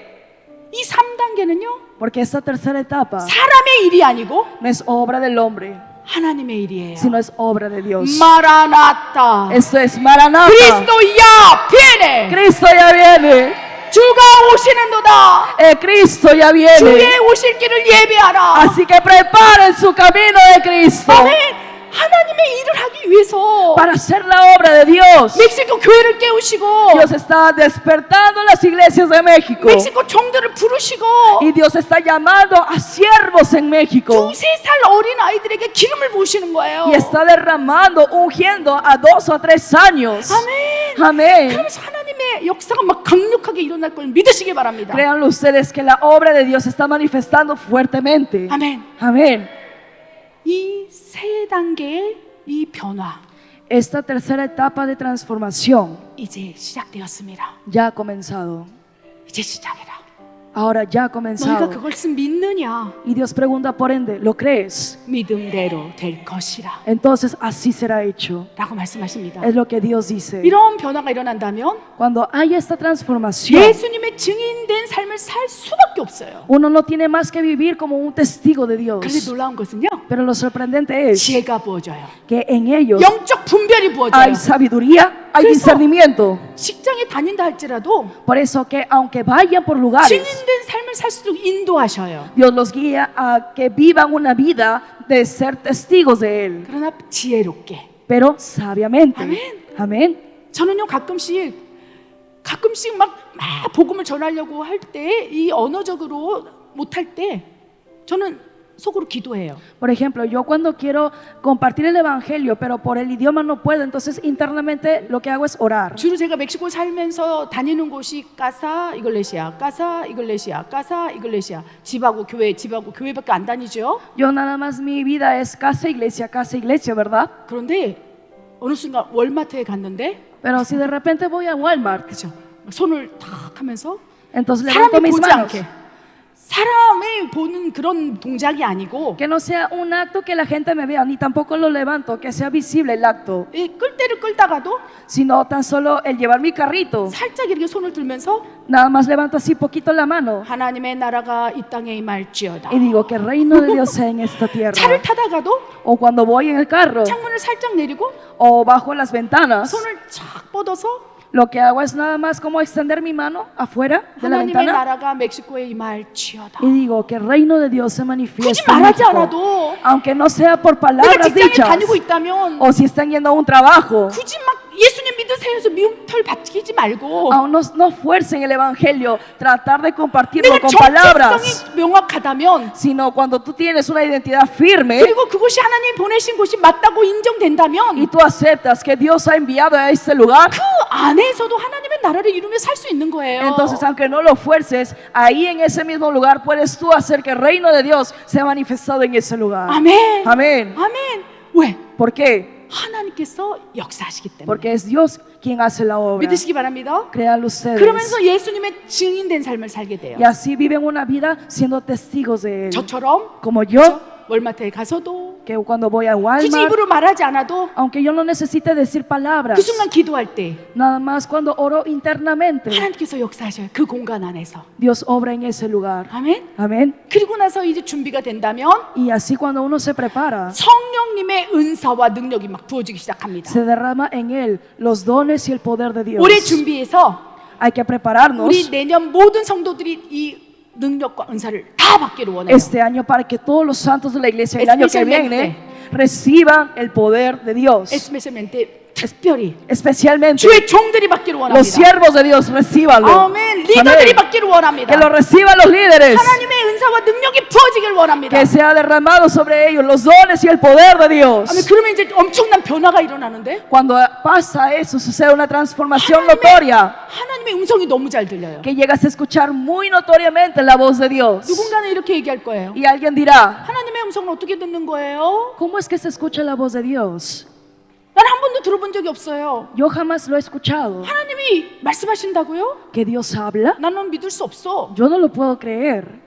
이 3단계는요. Porque esta tercera etapa 사람의 일이 아니고 no es obra del hombre, 하나님의 일이에요. sino es obra de Dios. 마라나타. Esto es Maranata. 그리스도야 피네. Cristo ya viene. 주가 오시는도다. Cristo ya viene. 주의 오실 길을 예배하라. Así que preparen su camino de Cristo 아멘. 하나님의 일을 하기 위해서 para hacer la obra de Dios. 멕시코 교회를 깨우시고 Dios está despertando las iglesias de México. 멕시코 종들을 부르시고 Y Dios está llamando a siervos en México. 2-3살 어린 아이들에게 기름을 부으시는 거예요. Y está derramando, ungiendo a 2 o 3 años. 아멘. Amén. 그러면서 하나님의 역사가 막 강력하게 일어날 걸 믿으시기 바랍니다. Créanlo ustedes que la obra de Dios se está manifestando fuertemente. 아멘. Amén. 이 세 단계의 이 변화 Esta tercera etapa de transformación 이제 시작되었습니다. ya ha comenzado. 이제 시작이라. Ahora ya ha 너희가 comenzado. 그것을 믿느냐? Y Dios pregunta por ende, ¿lo crees? 믿음대로 될 것이라. Entonces así será hecho. 라고 말씀하십니다. Es lo que Dios dice. 이런 변화가 일어난다면 Cuando hay esta transformación, 예수님의 증인된 삶을 살 수밖에 없어요. uno no tiene más que vivir como un testigo de 그런데 Dios. 놀라운 것은요. Pero lo sorprendente es 지혜가 부어져요. que en ellos 영적 분별이 부어져요. hay sabiduría, hay 그래서- discernimiento. 직장에 다닌다 할지라도 Por eso que aunque vayan por lugares, 증인된 삶을 살 수 있도록 인도하셔요. Dios los guía a que vivan una vida de ser testigos de Él, 그러나 지혜롭게. pero sabiamente. Amén. Amén. 저는요 가끔씩 막 복음을 전하려고 할 때 이 언어적으로 못할 때 저는 속으로 기도해요. Por ejemplo, yo cuando quiero compartir el evangelio, pero por el idioma no puedo, entonces internamente lo que hago es orar. 주로 제가 멕시코 살면서 다니는 곳이 까사 이글레시아, 까사 이글레시아, 까사 이글레시아. 집하고 교회밖에 안 다니죠. Yo nada más mi vida es casa iglesia, ¿verdad? 그런데 어느 순간 월마트에 갔는데 Pero si de repente voy a Walmart, 그죠? 손을 탁 하면서 entonces levanto 사람이 mis 보지 manos. 않게 사람이 보는 그런 동작이 아니고 Que no sea un acto que la gente me vea, ni tampoco lo levanto, que sea visible el acto, 이 끌대를 끌다가도 sino tan solo el llevar mi carrito. 살짝 이렇게 손을 들면서 Nada más levanto así poquito la mano 하나님의 나라가 이 땅에 임할지어다. y digo que el reino de Dios sea en esta tierra. 차를 타다가도 O cuando voy en el carro 창문을 살짝 내리고 o bajo las ventanas, 손을 착 뻗어서 lo que hago es nada más como extender mi mano afuera de la 하나님의 ventana 나라가 멕시코에 임할지어다. y digo que el reino de Dios se 굳이 manifiesta en 말하지 México. 않아도 Aunque no sea por 내가 palabras 직장에 dichas 다니고 있다면 o si están yendo a un trabajo, 굳이 막 예수님 믿으세요 해서 미움털 바치지 말고 aún no fuercen el evangelio, tratar de compartirlo 내가 con palabras, 정체성이 명확하다면 sino cuando tú tienes una identidad firme 그리고 그곳이 하나님 보내신 곳이 맞다고 y 인정된다면 tú aceptas que Dios ha enviado a este lugar, 그 안에서도 하나님의 나라를 이루며 살 수 있는 거예요. entonces aunque no lo fuerces, ahí en ese mismo lugar puedes tú hacer que el reino de Dios sea manifestado en ese lugar. 아멘. Amén. 아멘. 왜? ¿Por qué? 하나님께서 역사하시기 때문에. Porque es Dios quien hace la obra. 믿으시기 바랍니다. Créanlo ustedes. 그러면서 예수님의 증인된 삶을 살게 돼요. Y así viven una vida siendo testigos de Él. 저처럼 Como yo, 월마트에 가서도 que cuando voy a 굳이 Walmart, 입으로 말하지 않아도 aunque yo no necesite decir palabras, 그 순간 기도할 때 nada más cuando oro internamente, 하나님께서 역사하셔요. 그 공간 안에서. Dios obra en ese lugar. 아멘. Amén. 그리고 나서 이제 준비가 된다면 Y así cuando uno se prepara, 성령님의 은사와 능력이 막 부어지기 시작합니다. se derrama en Él los dones y el poder de Dios. 올해 준비해서 Hay que prepararnos 우리 내년 모든 성도들이 이 능력과 은사를 다 받기를 원해요. este año para que todos los santos de la iglesia el año que Especialmente. viene reciban el poder de Dios. especialmente 특별히 Especialmente 주의 종들이 받기를 los 원합니다. siervos de Dios, recíbanlo. 아멘. 리더들이 Amén. 받기를 원합니다. Que lo reciban los líderes. 하나님의 은사와 능력이 부어지길 원합니다. Que sea derramado sobre ellos los dones y el poder de Dios. 아멘. 그러면 이제 엄청난 변화가 일어나는데 Cuando pasa eso, sucede una transformación notoria. 하나님의 음성이 너무 잘 들려요. Que llegas a escuchar muy notoriamente la voz de Dios. 누군가는 이렇게 얘기할 거예요. Y alguien dirá, 하나님의 음성은 어떻게 듣는 거예요? ¿cómo es que se escucha la voz de Dios? 난 한 번도 들어본 적이 없어요. Yo jamás lo he escuchado. 하나님이 말씀하신다고요? ¿Que Dios habla? 나는 믿을 수 없어. Yo no lo puedo creer.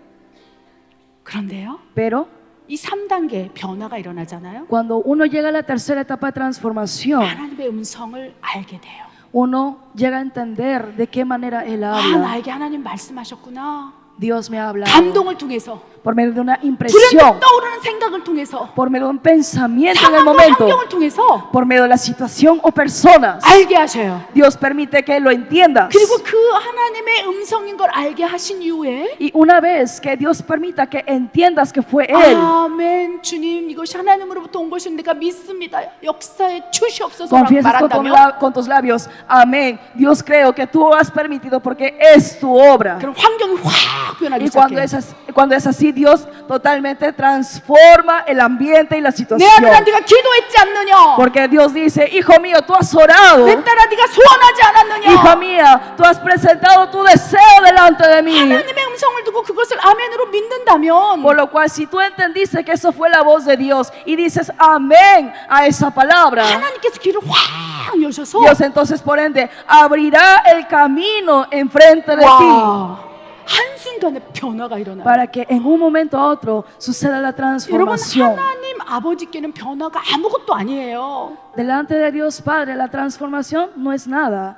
그런데요. Pero 이 3단계 변화가 일어나잖아요. cuando uno llega a la tercera etapa de transformación, 하나님의 음성을 알게 돼요. uno llega a entender de qué manera Él 아, habla. 나에게 하나님 말씀하셨구나. Dios me ha hablado 감동을 통해서, por medio de una 불현듯 impresión, 떠오르는 생각을 통해서, por medio de un pensamiento en el 상황과 momento, 환경을 통해서 por medio de la situación o personas. 알게 하셔요. Dios permite que lo entiendas. 그리고 그 하나님의 음성인 걸 알게 하신 이후에 Y una vez que Dios permita que entiendas que fue Él, 아멘 주님 이것이 하나님으로부터 온 것인 내가 믿습니다. 역사에 주시옵소서라고 confiesas 말한다면 con tus labios, amén. Dios creo que tú has permitido porque es tu obra. 그럼 환경이 확 변하기 Y 시작해요. cuando es así, Dios totalmente transforma el ambiente y la 내 situación. 아들아 네가 기도했지 않느냐? Porque Dios dice, hijo mío, tú has orado. 내 딸아 네가 소원하지 않았느냐? Hija mía, tú has presentado tu deseo delante de mí. 하나님의 음성을 두고 그것을 아멘으로 믿는다면 Por lo cual, si tú entendiste que eso fue la voz de Dios y dices amén a esa palabra, 하나님께서 길을 확 여셔서 Dios entonces por ende abrirá el camino enfrente de ti 와 한순간에 변화가 일어나요. para que en un momento a otro suceda la 여러분 transformación. 하나님 아버지께는 변화가 아무것도 아니에요. Delante de Dios Padre, la transformación no es nada.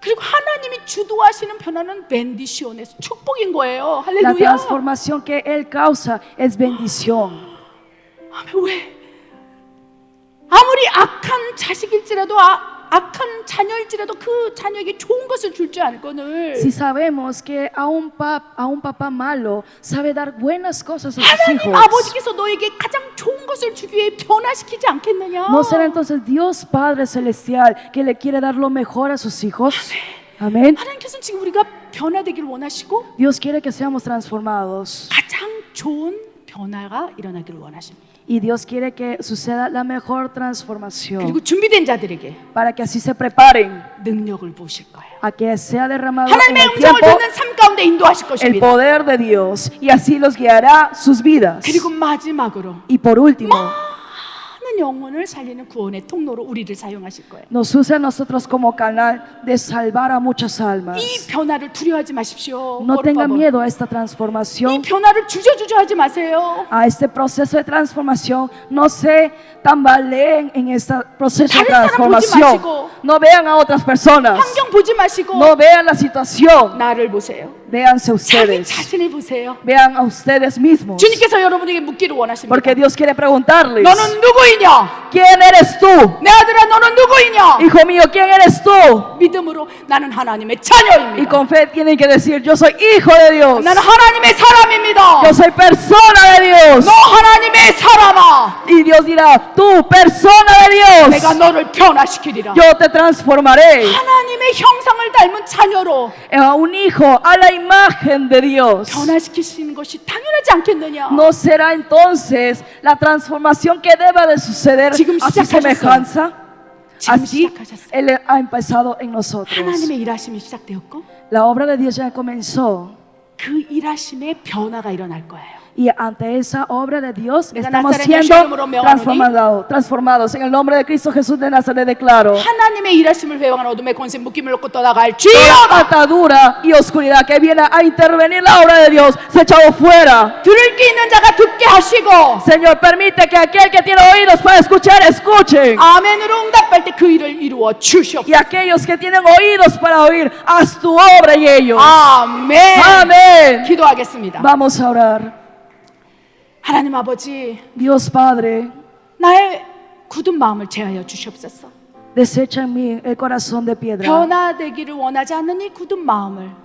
그리고 하나님이 주도하시는 변화는 벤디시온에서 축복인 거예요. La 할렐루야. transformación que Él causa es bendición. 아멘, 왜? 아무리 악한 자식일지라도 악한 자녀일지라도 그 자녀에게 좋은 것을 줄 줄 알거늘 Si sabemos que a un papá malo sabe dar buenas cosas a sus 하나님 hijos, 아버지께서 너에게 가장 좋은 것을 주기 위해 변화시키지 않겠느냐? ¿no será entonces Dios Padre Celestial que le quiere dar lo mejor a sus hijos? Amén. 하나님께서는 지금 우리가 변화되기를 원하시고 Dios quiere que seamos transformados 가장 좋은 변화가 일어나기를 원하십니다. y Dios quiere que suceda la mejor transformación 그리고 준비된 자들에게 para que así se preparen 능력을 부으실 거예요. a que sea derramado en 하나님의 el 음성을 tiempo 듣는 삶 가운데 인도하실 el 것입니다. poder de Dios y así los guiará sus vidas. 그리고 마지막으로 Y por último, 많은 영혼을 살리는 구원의 통로로 우리를 사용하실 거예요. nos usa a nosotros como canal de salvar a muchas almas. 이 변화를 두려워하지 마십시오. No por tengan favor. miedo a esta 이 transformación, 변화를 주저주저하지 마세요. a este proceso de transformación. No se tambaleen en este proceso de 다른 사람 보지 transformación. 마시고, No vean a otras personas. 환경 보지 마시고 No vean la situación. 나를 보세요. Véanse 자기 ustedes. 자신을 보세요. Vean a ustedes mismos. 주님께서 여러분에게 묻기를 원하십니다. Porque Dios quiere preguntarles, 너는 누구이냐? ¿quién eres tú? 내 아들아 너는 누구이냐? Hijo mío, ¿quién eres tú? 믿음으로 나는 하나님의 Y 자녀입니다. con fe tienen que decir, yo soy hijo de Dios. 나는 하나님의 사람입니다. Yo soy persona de Dios. 너 하나님의 사람아. Y Dios dirá, tú, persona de Dios, 내가 너를 변화시키리라. yo te transformaré 하나님의 형상을 닮은 자녀로 a un hijo a la imagen de Dios. 변화시키시는 것이 당연하지 않겠느냐? ¿No será entonces la transformación que deba de suceder 지금 a su 시작하셨어요. semejanza? 지금 Así 시작하셨어요. Él ha empezado en nosotros. 하나님의 일하심이 시작되었고 La obra de Dios ya comenzó. 그 일하심의 변화가 일어날 거예요. Y ante esa obra de Dios 내가 estamos 나사렛 siendo 예수 이름으로 명하노니 transformados. En el nombre de Cristo Jesús de Nazaret declaro: 하나님의 일하심을 회방한 어둠의 권세 묶임을 놓고 떠나갈 toda 주여 atadura y oscuridad que viene a intervenir la obra de Dios se echado fuera. 들을 게 있는 자가 듣게 하시고 Señor, permite que aquel que tiene oídos para escuchar, escuchen. 아멘으로 응답할 때 그 일을 이루어 주시옵소서. Y aquellos que tienen oídos para oír, haz tu obra en ellos. 아멘. Amén. 기도하겠습니다. Vamos a orar. 하나님 아버지, Dios Padre, 나의 굳은 마음을 제하여 주시옵소서. desecha en mí el corazón de piedra. 변화되기를 원하지 않는 이 굳은 마음을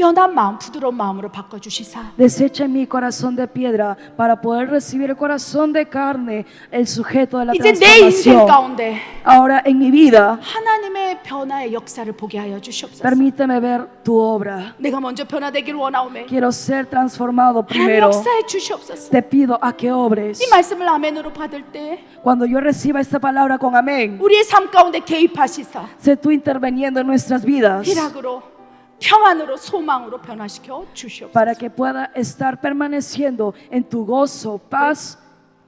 연한 마음, 부드러운 마음으로 바꿔 주시사. Desecha en mi corazón de piedra para poder recibir el corazón de carne, el sujeto de la 이제 내 인생 transformación. 가운데 Ahora en mi vida, 하나님의 변화의 역사를 보게 하여 주시옵소서. permíteme ver tu obra. 내가 먼저 변화되기를 원하오매. Quiero ser transformado 하나님 primero. 역사해 주시옵소서. Te pido a que obres. 이 말씀을 아멘으로 받을 때 Cuando yo reciba esta palabra con amén, 우리의 삶 가운데 개입하시사 sé tú interviniendo en nuestras vidas 희락으로 평안으로 소망으로 변화시켜 주시옵소서. para que pueda estar permaneciendo en tu gozo, paz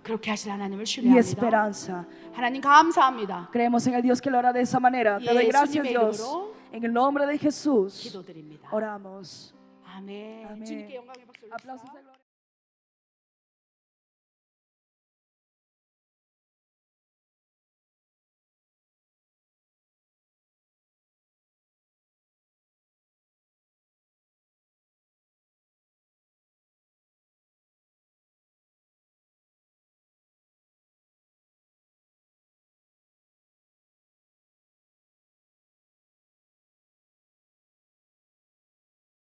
그렇게 하실 하나님을 y 신뢰합니다. esperanza. 하나님 감사합니다. Creemos en el Dios que lo hará de esa manera. Te doy gracias, 예수님의 Dios. 이름으로 En el nombre de Jesús 기도드립니다. oramos. 아멘. 아멘. 주님께 영광의 박수를 Aplausos de gloria.